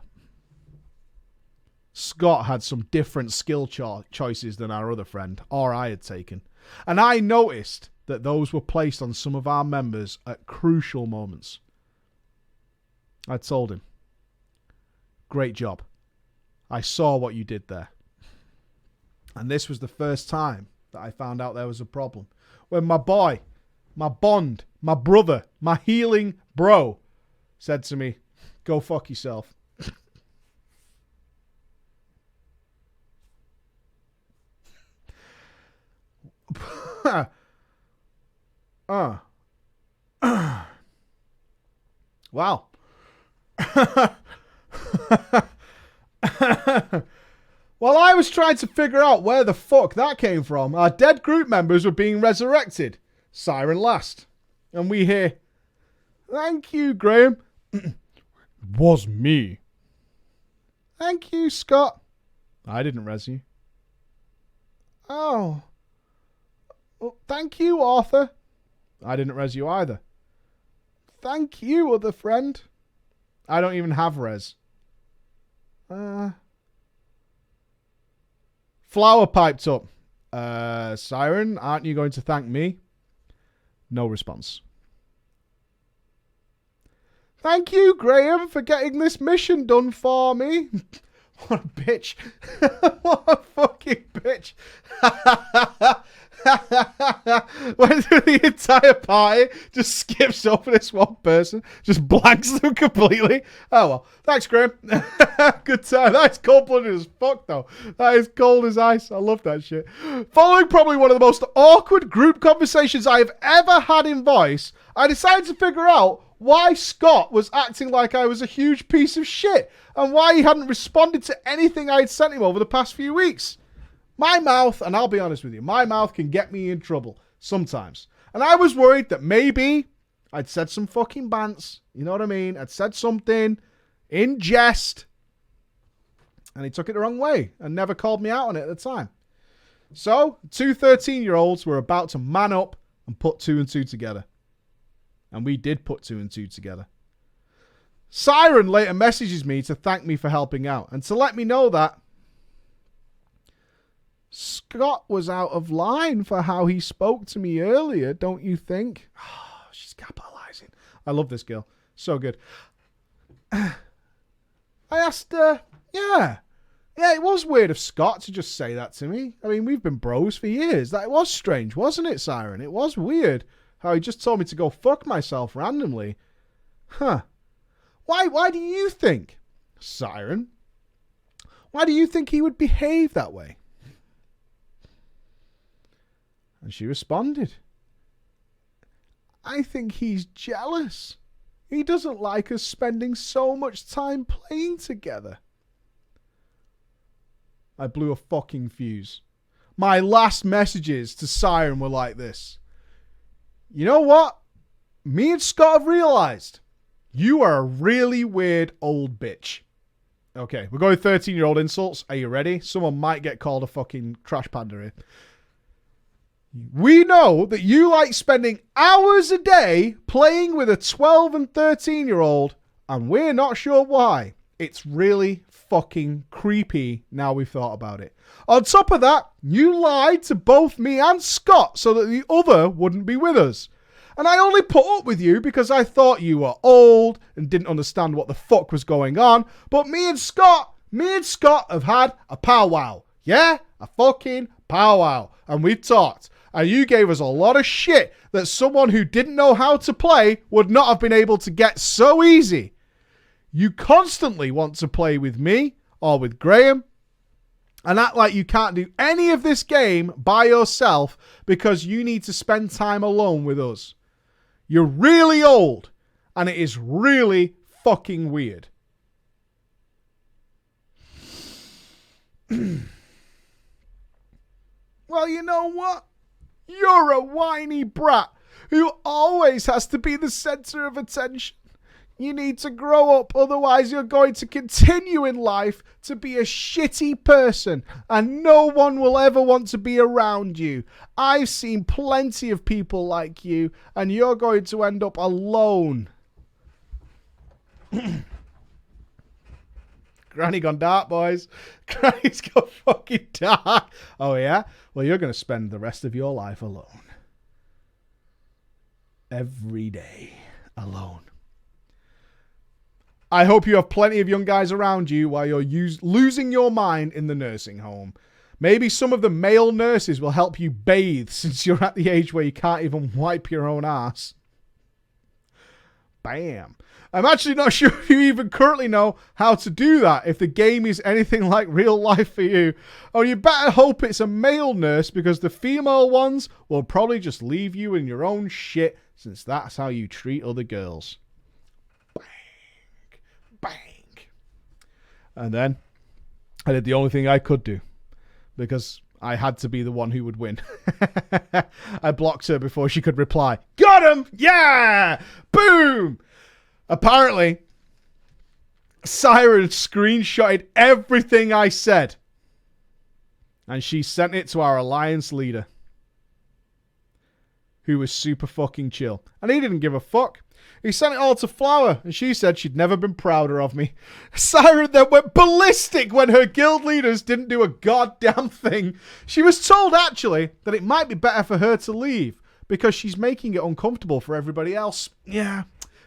Scott had some different skill choices than our other friend, or I had taken. And I noticed that those were placed on some of our members at crucial moments. I told him, great job. I saw what you did there. And this was the first time that I found out there was a problem. When my boy, my bond, my brother, my healing bro said to me, go fuck yourself. Wow. While I was trying to figure out where the fuck that came from, our dead group members were being resurrected. Siren last. And we hear, thank you, Graham. It was me. Thank you, Scott. I didn't res you. Oh. Well, thank you, Arthur. I didn't res you either. Thank you, other friend. I don't even have res. Flower piped up. Siren, aren't you going to thank me? No response. Thank you, Graham, for getting this mission done for me. What a bitch. What a fucking bitch. Went through the entire party, just skips over this one person, just blanks them completely. Oh well, thanks, Graham. Good time. That's cold-blooded as fuck, though. That is cold as ice. I love that shit. Following probably one of the most awkward group conversations I have ever had in voice, I decided to figure out why Scott was acting like I was a huge piece of shit and why he hadn't responded to anything I had sent him over the past few weeks. My mouth, and I'll be honest with you, my mouth can get me in trouble sometimes. And I was worried that maybe I'd said some fucking bants. You know what I mean? I'd said something in jest. And he took it the wrong way and never called me out on it at the time. So, two 13-year-olds were about to man up and put two and two together. And we did put two and two together. Siren later messages me to thank me for helping out and to let me know that Scott was out of line for how he spoke to me earlier, don't you think? Oh, she's capitalizing. I love this girl. So good. I asked her, yeah, it was weird of Scott to just say that to me. I mean, we've been bros for years. That was strange, wasn't it, Siren? It was weird how he just told me to go fuck myself randomly. Huh. Why do you think, Siren? Why do you think he would behave that way? And she responded, I think he's jealous. He doesn't like us spending so much time playing together. I blew a fucking fuse. My last messages to Siren were like this. You know what? Me and Scott have realized you are a really weird old bitch. Okay, we're going 13-year-old insults. Are you ready? Someone might get called a fucking trash panda here. We know that you like spending hours a day playing with a 12 and 13-year-old, and we're not sure why. It's really fucking creepy now we've thought about it. On top of that, you lied to both me and Scott so that the other wouldn't be with us. And I only put up with you because I thought you were old and didn't understand what the fuck was going on. But me and Scott have had a powwow. Yeah? A fucking powwow. And we've talked. And you gave us a lot of shit that someone who didn't know how to play would not have been able to get so easy. You constantly want to play with me or with Graham and act like you can't do any of this game by yourself because you need to spend time alone with us. You're really old, and it is really fucking weird. Well, you know what? You're a whiny brat who always has to be the center of attention. You need to grow up, otherwise you're going to continue in life to be a shitty person and no one will ever want to be around you. I've seen plenty of people like you and you're going to end up alone. Granny gone dark, boys. Granny's gone fucking dark. Oh, yeah? Well, you're going to spend the rest of your life alone. Every day alone. I hope you have plenty of young guys around you while you're losing your mind in the nursing home. Maybe some of the male nurses will help you bathe since you're at the age where you can't even wipe your own ass. Bam. I'm actually not sure if you even currently know how to do that, if the game is anything like real life for you. Or you better hope it's a male nurse because the female ones will probably just leave you in your own shit since that's how you treat other girls. Bang. And then I did the only thing I could do because I had to be the one who would win. I blocked her before she could reply. Got him! Yeah! Boom! Apparently, Siren screenshotted everything I said and she sent it to our alliance leader who was super fucking chill. And he didn't give a fuck. He sent it all to Flower, and she said she'd never been prouder of me. Siren then went ballistic when her guild leaders didn't do a goddamn thing. She was told, actually, that it might be better for her to leave, because she's making it uncomfortable for everybody else. Yeah,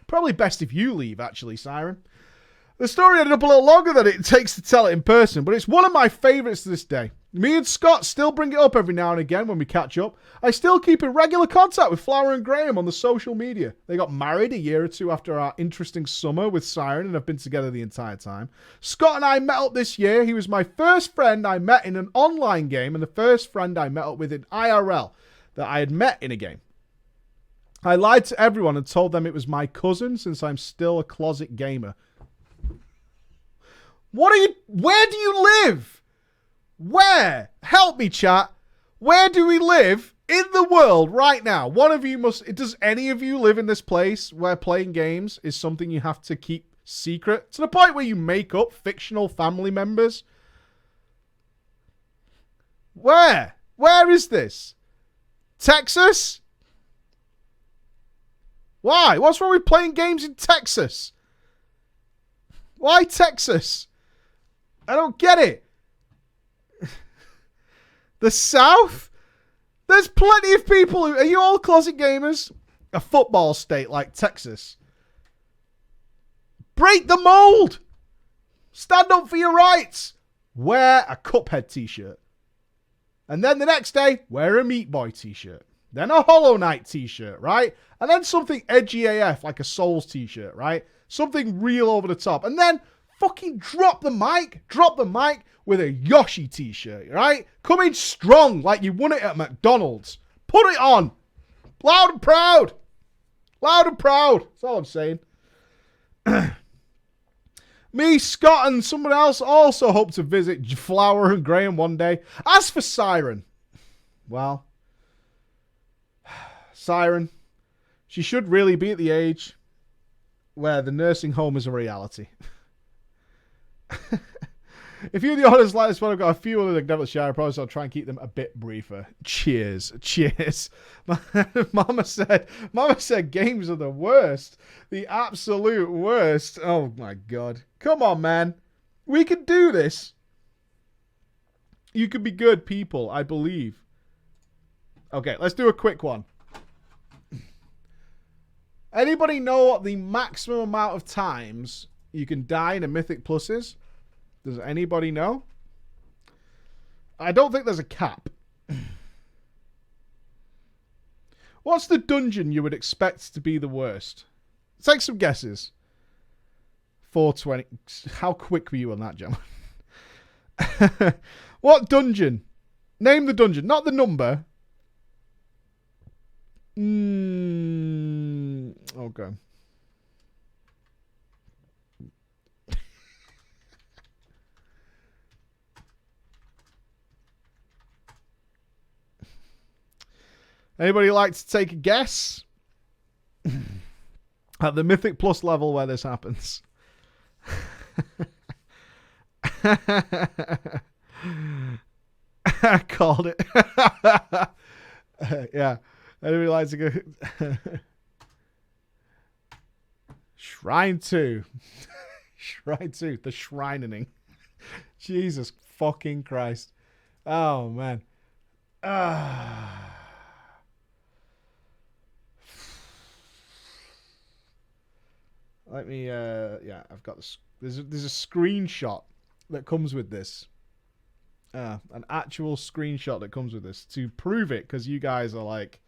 probably best if you leave, actually, Siren. The story ended up a little longer than it takes to tell it in person, but it's one of my favourites to this day. Me and Scott still bring it up every now and again when we catch up. I still keep in regular contact with Flower and Graham on the social media. They got married a year or two after our interesting summer with Siren and have been together the entire time. Scott and I met up this year. He was my first friend I met in an online game and the first friend I met up with in IRL that I had met in a game. I lied to everyone and told them it was my cousin since I'm still a closet gamer. Where do you live? Where? Help me, chat. Where do we live in the world right now? One of you must... Does any of you live in this place where playing games is something you have to keep secret? To the point where you make up fictional family members? Where? Where is this? Texas? Why? What's wrong with playing games in Texas? Why Texas? I don't get it. The South? There's plenty of people who... Are you all closet gamers? A football state like Texas. Break the mold. Stand up for your rights. Wear a Cuphead t-shirt. And then the next day, wear a Meat Boy t-shirt. Then a Hollow Knight t-shirt, right? And then something edgy AF, like a Souls t-shirt, right? Something real over the top. And then fucking drop the mic with a Yoshi t-shirt, right? Come in strong like you won it at McDonald's. Put it on. Loud and proud. Loud and proud. That's all I'm saying. Me, Scott, and someone else also hope to visit Flower and Graham one day. As for Siren, well, Siren, she should really be at the age where the nursing home is a reality. If you're the honest like this one, I've got a few other Devil Shire. I promise I'll try and keep them a bit briefer. Cheers. Cheers. Mama said games are the worst. The absolute worst. Oh my God. Come on, man. We can do this. You can be good people, I believe. Okay, let's do a quick one. Anybody know what the maximum amount of times you can die in a Mythic Plus is? Does anybody know? I don't think there's a cap. What's the dungeon you would expect to be the worst? Take some guesses. 420. How quick were you on that, gentlemen? What dungeon? Name the dungeon, not the number. Okay. Anybody like to take a guess? At the Mythic Plus level where this happens. I called it. Yeah. Anybody like to go? Shrine 2. Shrine 2. The shrinening. Jesus fucking Christ. Oh, man. Let me, yeah, I've got this. There's a screenshot that comes with this. An actual screenshot that comes with this to prove it, because you guys are like,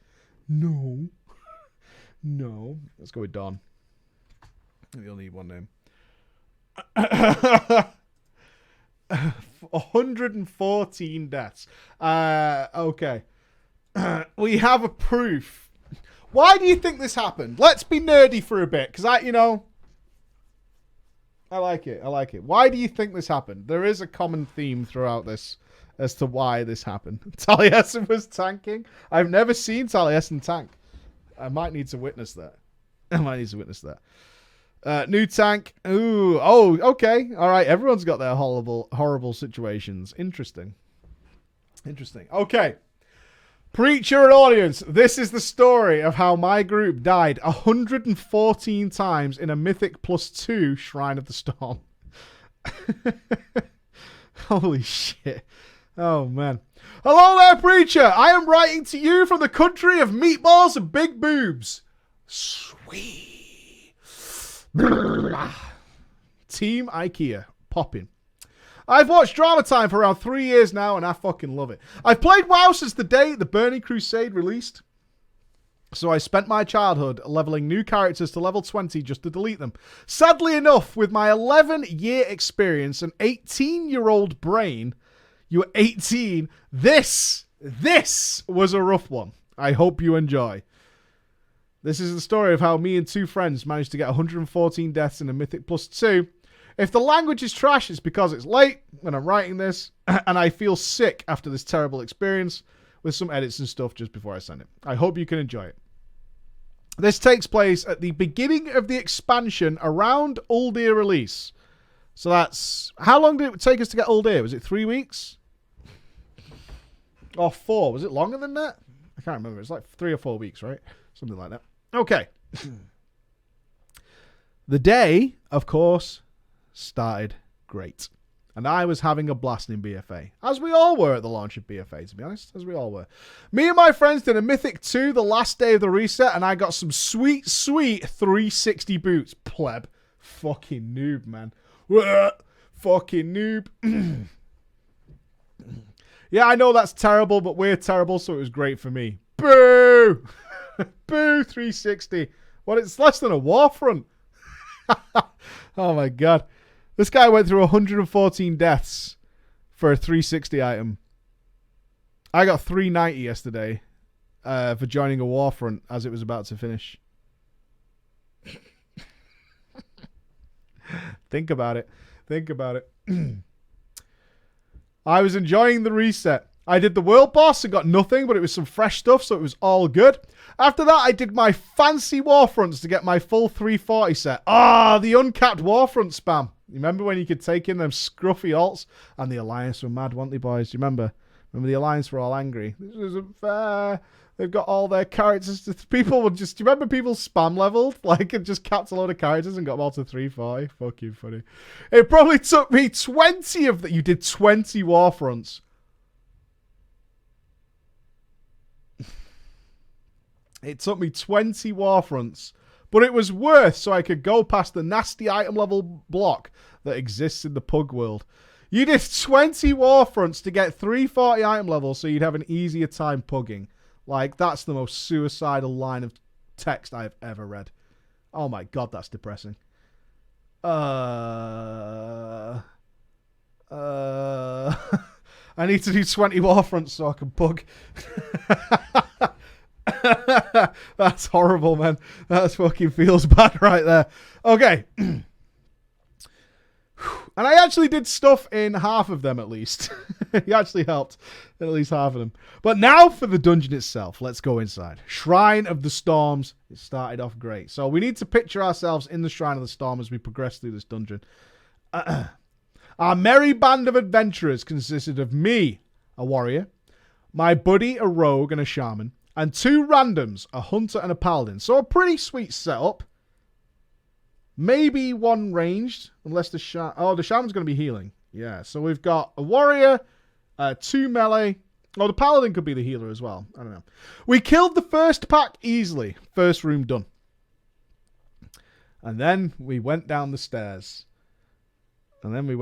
no. No. Let's go with Don. We only need one name. 114 deaths. Okay. We have a proof. Why do you think this happened? Let's be nerdy for a bit, because I like it. I like it. Why do you think this happened? There is a common theme throughout this as to why this happened. Taliesin was tanking. I've never seen Taliesin tank. I might need to witness that. New tank. Ooh. Oh, okay. All right. Everyone's got their horrible situations. Interesting. Okay. Preacher and audience, this is the story of how my group died 114 times in a Mythic Plus 2 Shrine of the Storm. Holy shit. Oh, man. Hello there, Preacher. I am writing to you from the country of meatballs and big boobs. Sweet. Team IKEA. Popping. I've watched Drama Time for around 3 years now, and I fucking love it. I've played WoW since the day the Burning Crusade released. So I spent my childhood leveling new characters to level 20 just to delete them. Sadly enough, with my 11-year experience and 18-year-old brain, you were 18, this was a rough one. I hope you enjoy. This is the story of how me and two friends managed to get 114 deaths in a Mythic Plus 2. If the language is trash, it's because it's late when I'm writing this, and I feel sick after this terrible experience with some edits and stuff just before I send it. I hope you can enjoy it. This takes place at the beginning of the expansion around Uldir release. So that's... How long did it take us to get Uldir? Was it 3 weeks? Or 4? Was it longer than that? I can't remember. It's like 3 or 4 weeks, right? Something like that. Okay. The day, of course, started great. And I was having a blast in BFA. As we all were at the launch of BFA, to be honest. As we all were. Me and my friends did a Mythic 2 the last day of the reset, and I got some sweet, sweet 360 boots, pleb. Fucking noob, man. Wah! Fucking noob. Yeah, I know that's terrible, but we're terrible, so it was great for me. Boo! Boo 360. What, it's less than a Warfront. Oh my god. This guy went through 114 deaths for a 360 item. I got 390 yesterday for joining a Warfront as it was about to finish. Think about it. Think about it. I was enjoying the reset. I did the world boss and got nothing, but it was some fresh stuff, so it was all good. After that, I did my fancy Warfronts to get my full 340 set. Ah, the uncapped Warfront spam. You remember when you could take in them scruffy alts? And the Alliance were mad, weren't they, boys? Do you remember? Remember the Alliance were all angry. This isn't fair. They've got all their characters. People would just... Do you remember people spam leveled? Like, it just capped a load of characters and got them all to 340. Fucking funny. It probably took me 20 of that. You did 20 Warfronts. It took me 20 Warfronts. But it was worth so I could go past the nasty item level block that exists in the pug world. You did 20 Warfronts to get 340 item levels so you'd have an easier time pugging. Like, that's the most suicidal line of text I've ever read. Oh my god, that's depressing. I need to do 20 Warfronts so I can pug. That's horrible, man. That fucking feels bad right there. Okay. And I actually did stuff in half of them, at least. He actually helped in at least half of them. But now for the dungeon itself. Let's go inside. Shrine of the Storms. It started off great. So we need to picture ourselves in the Shrine of the Storm as we progress through this dungeon. Our merry band of adventurers consisted of me, a warrior, my buddy, a rogue and a shaman, and two randoms, a hunter and a paladin. So a pretty sweet setup. Maybe one ranged, unless the shaman... Oh, the shaman's going to be healing. Yeah, so we've got a warrior, two melee. Oh, the paladin could be the healer as well. I don't know. We killed the first pack easily. First room done. And then we went down the stairs. And we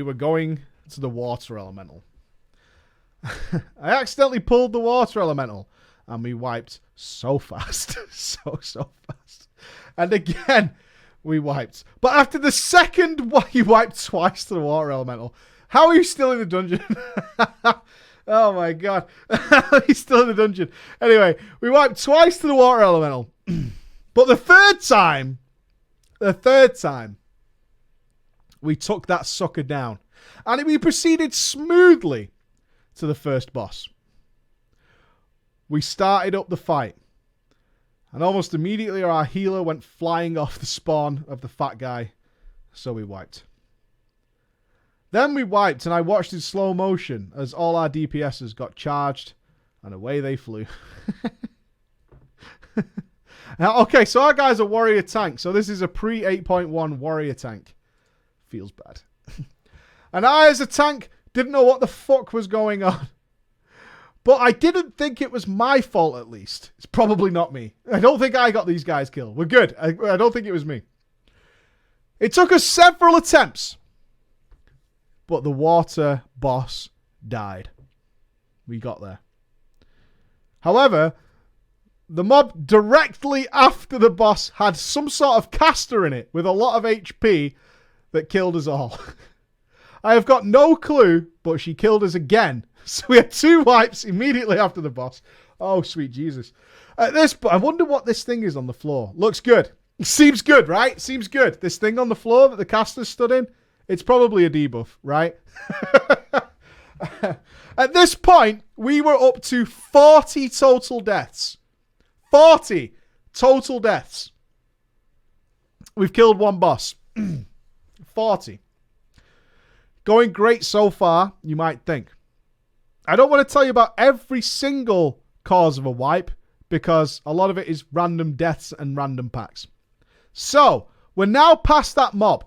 were going to the water elemental. I accidentally pulled the water elemental. And we wiped so fast. so fast. And again, we wiped. But after the second one, you wiped twice to the water elemental. How are you still in the dungeon? Oh my god. He's still in the dungeon. Anyway, we wiped twice to the water elemental. But the third time, we took that sucker down. And we proceeded smoothly to the first boss. We started up the fight. And almost immediately our healer went flying off the spawn of the fat guy. So we wiped. Then we wiped and I watched in slow motion as all our DPSs got charged and away they flew. Now, okay, so our guy's a warrior tank. So this is a pre-8.1 warrior tank. Feels bad. And I, as a tank, didn't know what the fuck was going on. But I didn't think it was my fault, at least. It's probably not me. I don't think I got these guys killed. We're good. I don't think it was me. It took us several attempts. But the water boss died. We got there. However, the mob directly after the boss had some sort of caster in it with a lot of HP that killed us all. I have got no clue, but she killed us again. So we had two wipes immediately after the boss. Oh, sweet Jesus. At this point, I wonder what this thing is on the floor. Looks good. Seems good, right? Seems good. This thing on the floor that the caster stood in, it's probably a debuff, right? At this point, we were up to 40 total deaths. 40 total deaths. We've killed one boss. 40. Going great so far, you might think. I don't want to tell you about every single cause of a wipe because a lot of it is random deaths and random packs. So, we're now past that mob.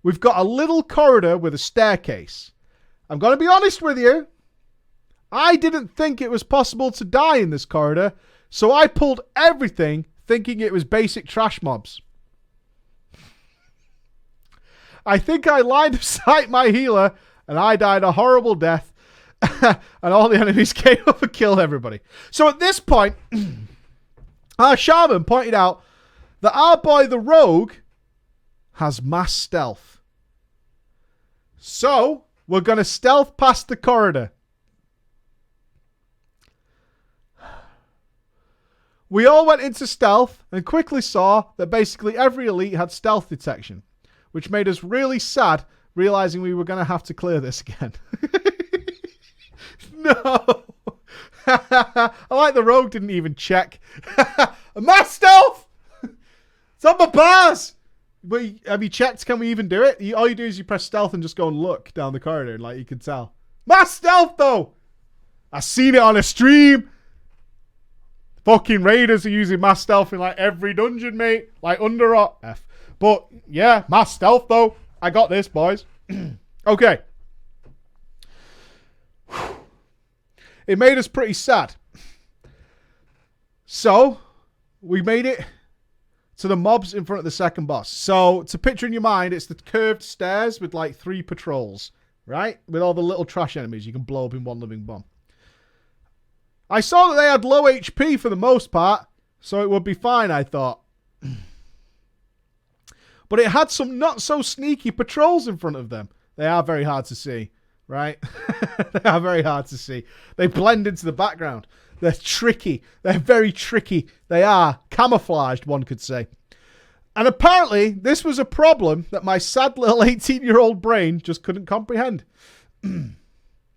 We've got a little corridor with a staircase. I'm going to be honest with you. I didn't think it was possible to die in this corridor, so I pulled everything thinking it was basic trash mobs. I think I lined of sight my healer, and I died a horrible death. And all the enemies came up and killed everybody. So at this point, our shaman pointed out that our boy the rogue has mass stealth. So we're going to stealth past the corridor. We all went into stealth and quickly saw that basically every elite had stealth detection, which made us really sad, realizing we were going to have to clear this again. No. I like the rogue didn't even check. Mass stealth! It's on my bars! But have you checked? Can we even do it? All you do is you press stealth and just go and look down the corridor, and like you can tell. Mass stealth, though! I seen it on a stream. Fucking raiders are using mass stealth in like every dungeon, mate. Like under F. But yeah, mass stealth, though. I got this, boys. Okay. It made us pretty sad. So, we made it to the mobs in front of the second boss. So, to picture in your mind, it's the curved stairs with like 3 patrols, right? With all the little trash enemies you can blow up in one living bomb. I saw that they had low HP for the most part, so it would be fine, I thought. But it had some not so sneaky patrols in front of them. They are very hard to see. Right? They are very hard to see. They blend into the background. They're tricky. They're very tricky. They are camouflaged, one could say. And apparently, this was a problem that my sad little 18-year-old brain just couldn't comprehend.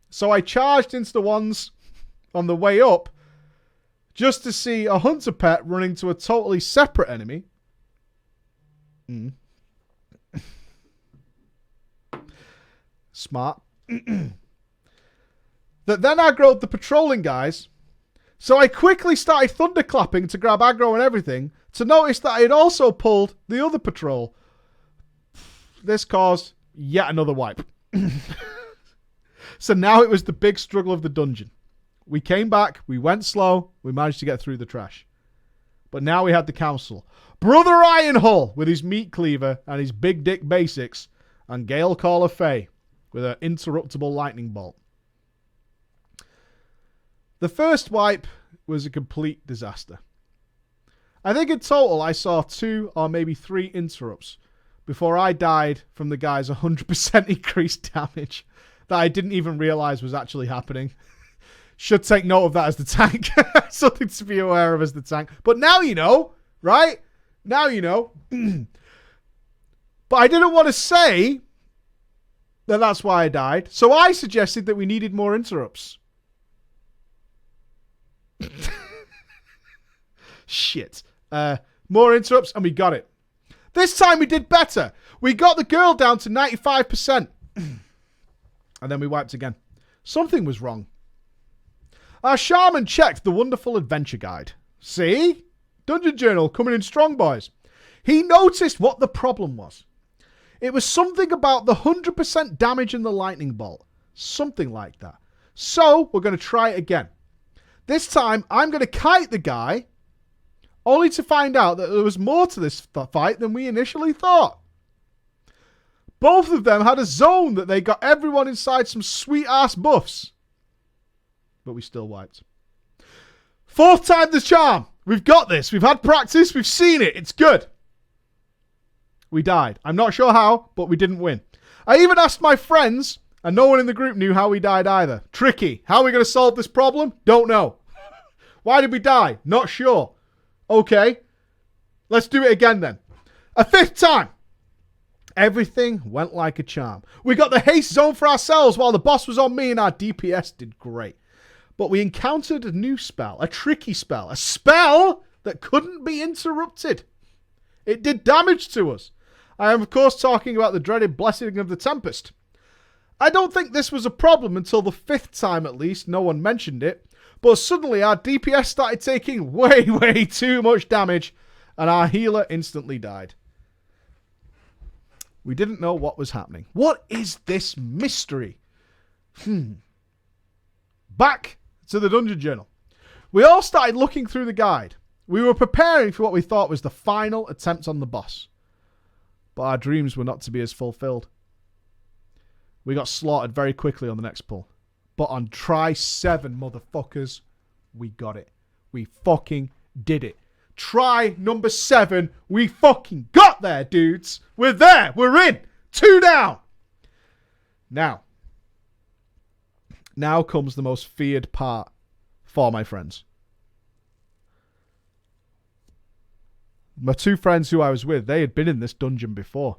So I charged into the ones on the way up just to see a hunter pet running to a totally separate enemy. Smart. That then aggroed the patrolling guys. So I quickly started thunderclapping to grab aggro and everything to notice that I had also pulled the other patrol. This caused yet another wipe. So now it was the big struggle of the dungeon. We came back, we went slow, we managed to get through the trash. But now we had the council. Brother Ironhull with his meat cleaver and his big dick basics, and Gale Caller Faye with her interruptible lightning bolt. The first wipe was a complete disaster. I think in total I saw 2 or maybe 3 interrupts before I died from the guy's 100% increased damage that I didn't even realize was actually happening. Should take note of that as the tank. Something to be aware of as the tank. But now you know, right? Now you know. But I didn't want to say that that's why I died. So I suggested that we needed more interrupts. Shit. More interrupts and we got it. This time we did better. We got the girl down to 95%. And then we wiped again. Something was wrong. Our shaman checked the wonderful adventure guide. See? Dungeon Journal coming in strong, boys. He noticed what the problem was. It was something about the 100% damage in the lightning bolt. Something like that. So, we're going to try it again. This time, I'm going to kite the guy, only to find out that there was more to this fight than we initially thought. Both of them had a zone that they got everyone inside some sweet-ass buffs. But we still wiped. 4th time the charm. We've got this. We've had practice. We've seen it. It's good. We died. I'm not sure how, but we didn't win. I even asked my friends, and no one in the group knew how we died either. Tricky. How are we going to solve this problem? Don't know. Why did we die? Not sure. Okay. Let's do it again then. A 5th time. Everything went like a charm. We got the haste zone for ourselves while the boss was on me, and our DPS did great. But we encountered a new spell, a tricky spell, a spell that couldn't be interrupted. It did damage to us. I am, of course, talking about the dreaded Blessing of the Tempest. I don't think this was a problem until the 5th time at least. No one mentioned it. But suddenly our DPS started taking way too much damage, and our healer instantly died. We didn't know what was happening. What is this mystery? Back to the Dungeon Journal. We all started looking through the guide. We were preparing for what we thought was the final attempt on the boss. But our dreams were not to be as fulfilled. We got slaughtered very quickly on the next pull. But on try 7, motherfuckers, we got it. We fucking did it. Try number 7, we fucking got there, dudes. We're there. We're in. 2 down. Now comes the most feared part for my friends. My 2 friends who I was with, they had been in this dungeon before.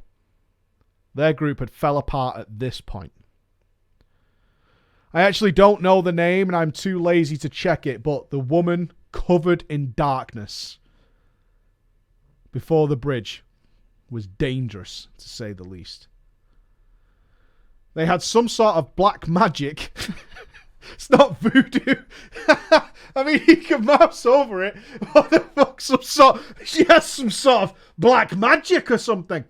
Their group had fell apart at this point. I actually don't know the name and I'm too lazy to check it, but the woman covered in darkness before the bridge was dangerous, to say the least. They had some sort of black magic. It's not voodoo. I mean, he can mouse over it. What the fuck? She has some sort of black magic or something.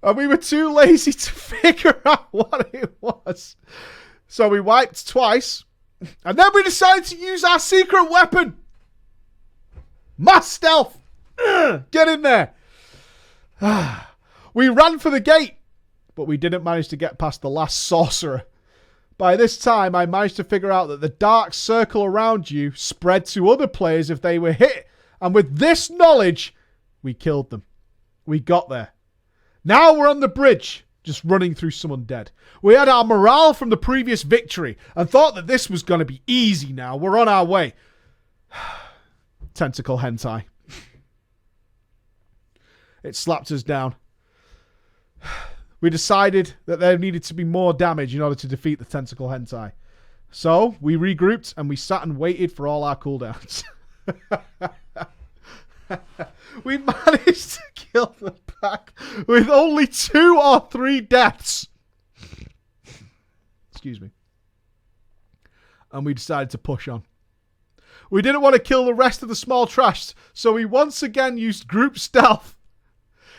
And we were too lazy to figure out what it was. So we wiped twice. And then we decided to use our secret weapon. Mass stealth. Get in there. We ran for the gate. But we didn't manage to get past the last sorcerer. By this time, I managed to figure out that the dark circle around you spread to other players if they were hit. And with this knowledge, we killed them. We got there. Now we're on the bridge, just running through some undead. We had our morale from the previous victory and thought that this was going to be easy now. We're on our way. Tentacle hentai. It slapped us down. We decided that there needed to be more damage in order to defeat the tentacle hentai. So we regrouped and we sat and waited for all our cooldowns. We managed to kill the pack with only 2 or 3 deaths. Excuse me. And we decided to push on. We didn't want to kill the rest of the small trash, so we once again used group stealth.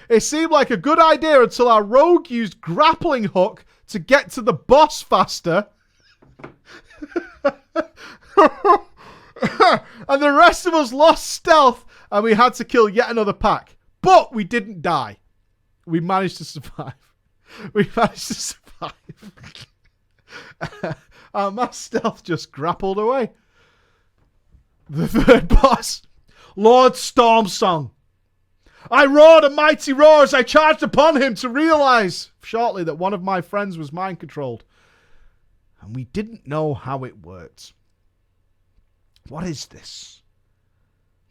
It seemed like a good idea until our rogue used grappling hook to get to the boss faster. And the rest of us lost stealth and we had to kill yet another pack. But we didn't die. We managed to survive. Our mass stealth just grappled away. The third boss, Lord Stormsong. I roared a mighty roar as I charged upon him to realise shortly that one of my friends was mind controlled. And we didn't know how it worked. What is this?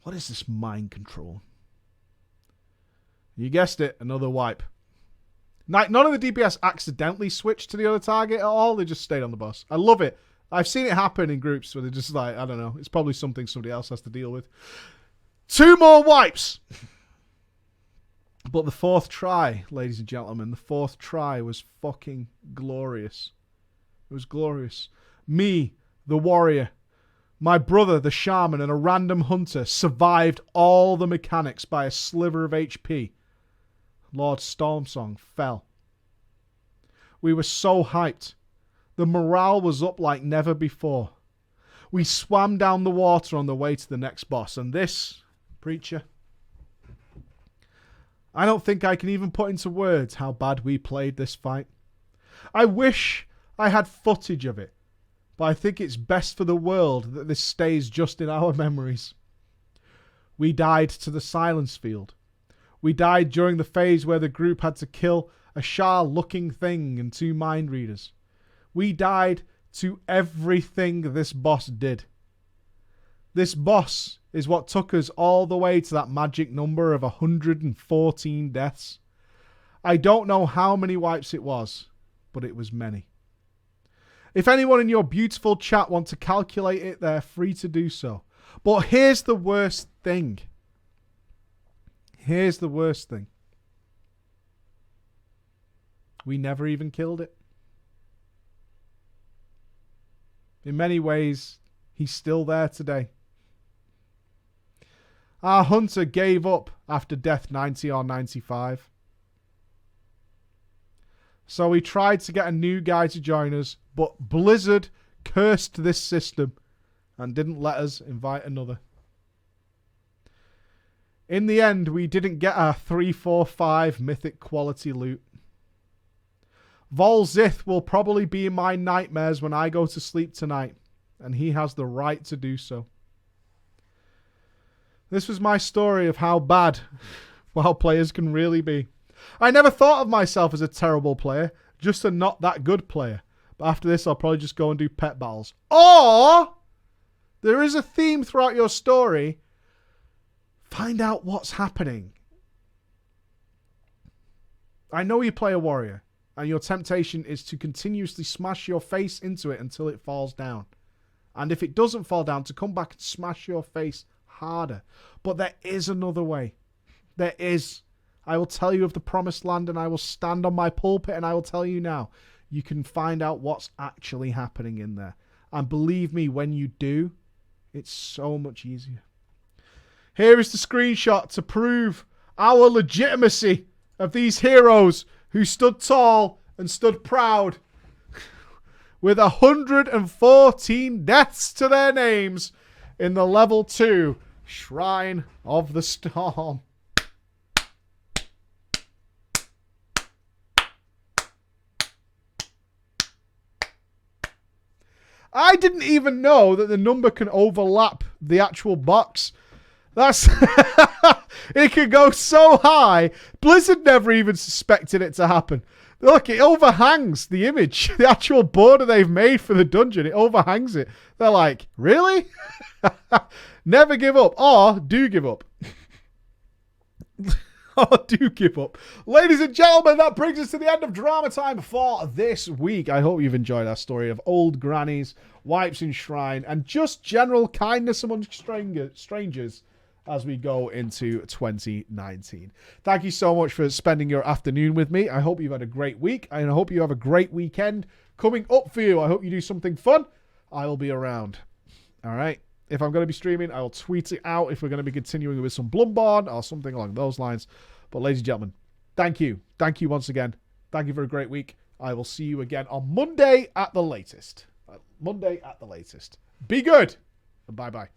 What is this mind control? You guessed it, another wipe. None of the DPS accidentally switched to the other target at all. They just stayed on the boss. I love it. I've seen it happen in groups where they're just like, I don't know. It's probably something somebody else has to deal with. 2 more wipes. But the 4th try, ladies and gentlemen, the 4th try was fucking glorious. It was glorious. Me, the warrior, my brother, the shaman, and a random hunter survived all the mechanics by a sliver of HP. Lord Stormsong fell. We were so hyped. The morale was up like never before. We swam down the water on the way to the next boss, and this, preacher, I don't think I can even put into words how bad we played this fight. I wish I had footage of it, but I think it's best for the world that this stays just in our memories. We died to the silence field. We died during the phase where the group had to kill a Shah-looking thing and 2 mind readers. We died to everything this boss did. This boss is what took us all the way to that magic number of 114 deaths. I don't know how many wipes it was, but it was many. If anyone in your beautiful chat want to calculate it, they're free to do so. But here's the worst thing. Here's the worst thing. We never even killed it. In many ways, he's still there today. Our hunter gave up after death 90 or 95. So we tried to get a new guy to join us, but Blizzard cursed this system and didn't let us invite another. In the end, we didn't get our 3, 4, 5 mythic quality loot. Volzith will probably be in my nightmares when I go to sleep tonight, and he has the right to do so. This was my story of how bad WoW players can really be. I never thought of myself as a terrible player, just a not that good player. But after this, I'll probably just go and do pet battles. Or there is a theme throughout your story. Find out what's happening. I know you play a warrior, and your temptation is to continuously smash your face into it until it falls down. And if it doesn't fall down, to come back and smash your face harder. But there is another way. There is. I will tell you of the promised land, and I will stand on my pulpit and I will tell you now. You can find out what's actually happening in there. And believe me, when you do, it's so much easier. Here is the screenshot to prove our legitimacy of these heroes who stood tall and stood proud with 114 deaths to their names in the level 2 Shrine of the Storm. I didn't even know that the number can overlap the actual box. That's it could go so high. Blizzard never even suspected it to happen. Look, it overhangs the image. The actual border they've made for the dungeon, it overhangs it. They're like, really? Never give up. Or do give up. Or do give up. Ladies and gentlemen, that brings us to the end of drama time for this week. I hope you've enjoyed our story of old grannies, wipes in shrine, and just general kindness among strangers as we go into 2019. Thank you so much for spending your afternoon with me. I hope you've had a great week, and I hope you have a great weekend coming up for you. I hope you do something fun. I will be around. All right. If I'm going to be streaming, I will tweet it out if we're going to be continuing with some Bloodborne or something along those lines. But ladies and gentlemen, thank you. Thank you once again. Thank you for a great week. I will see you again on Monday at the latest. Monday at the latest. Be good. And bye-bye.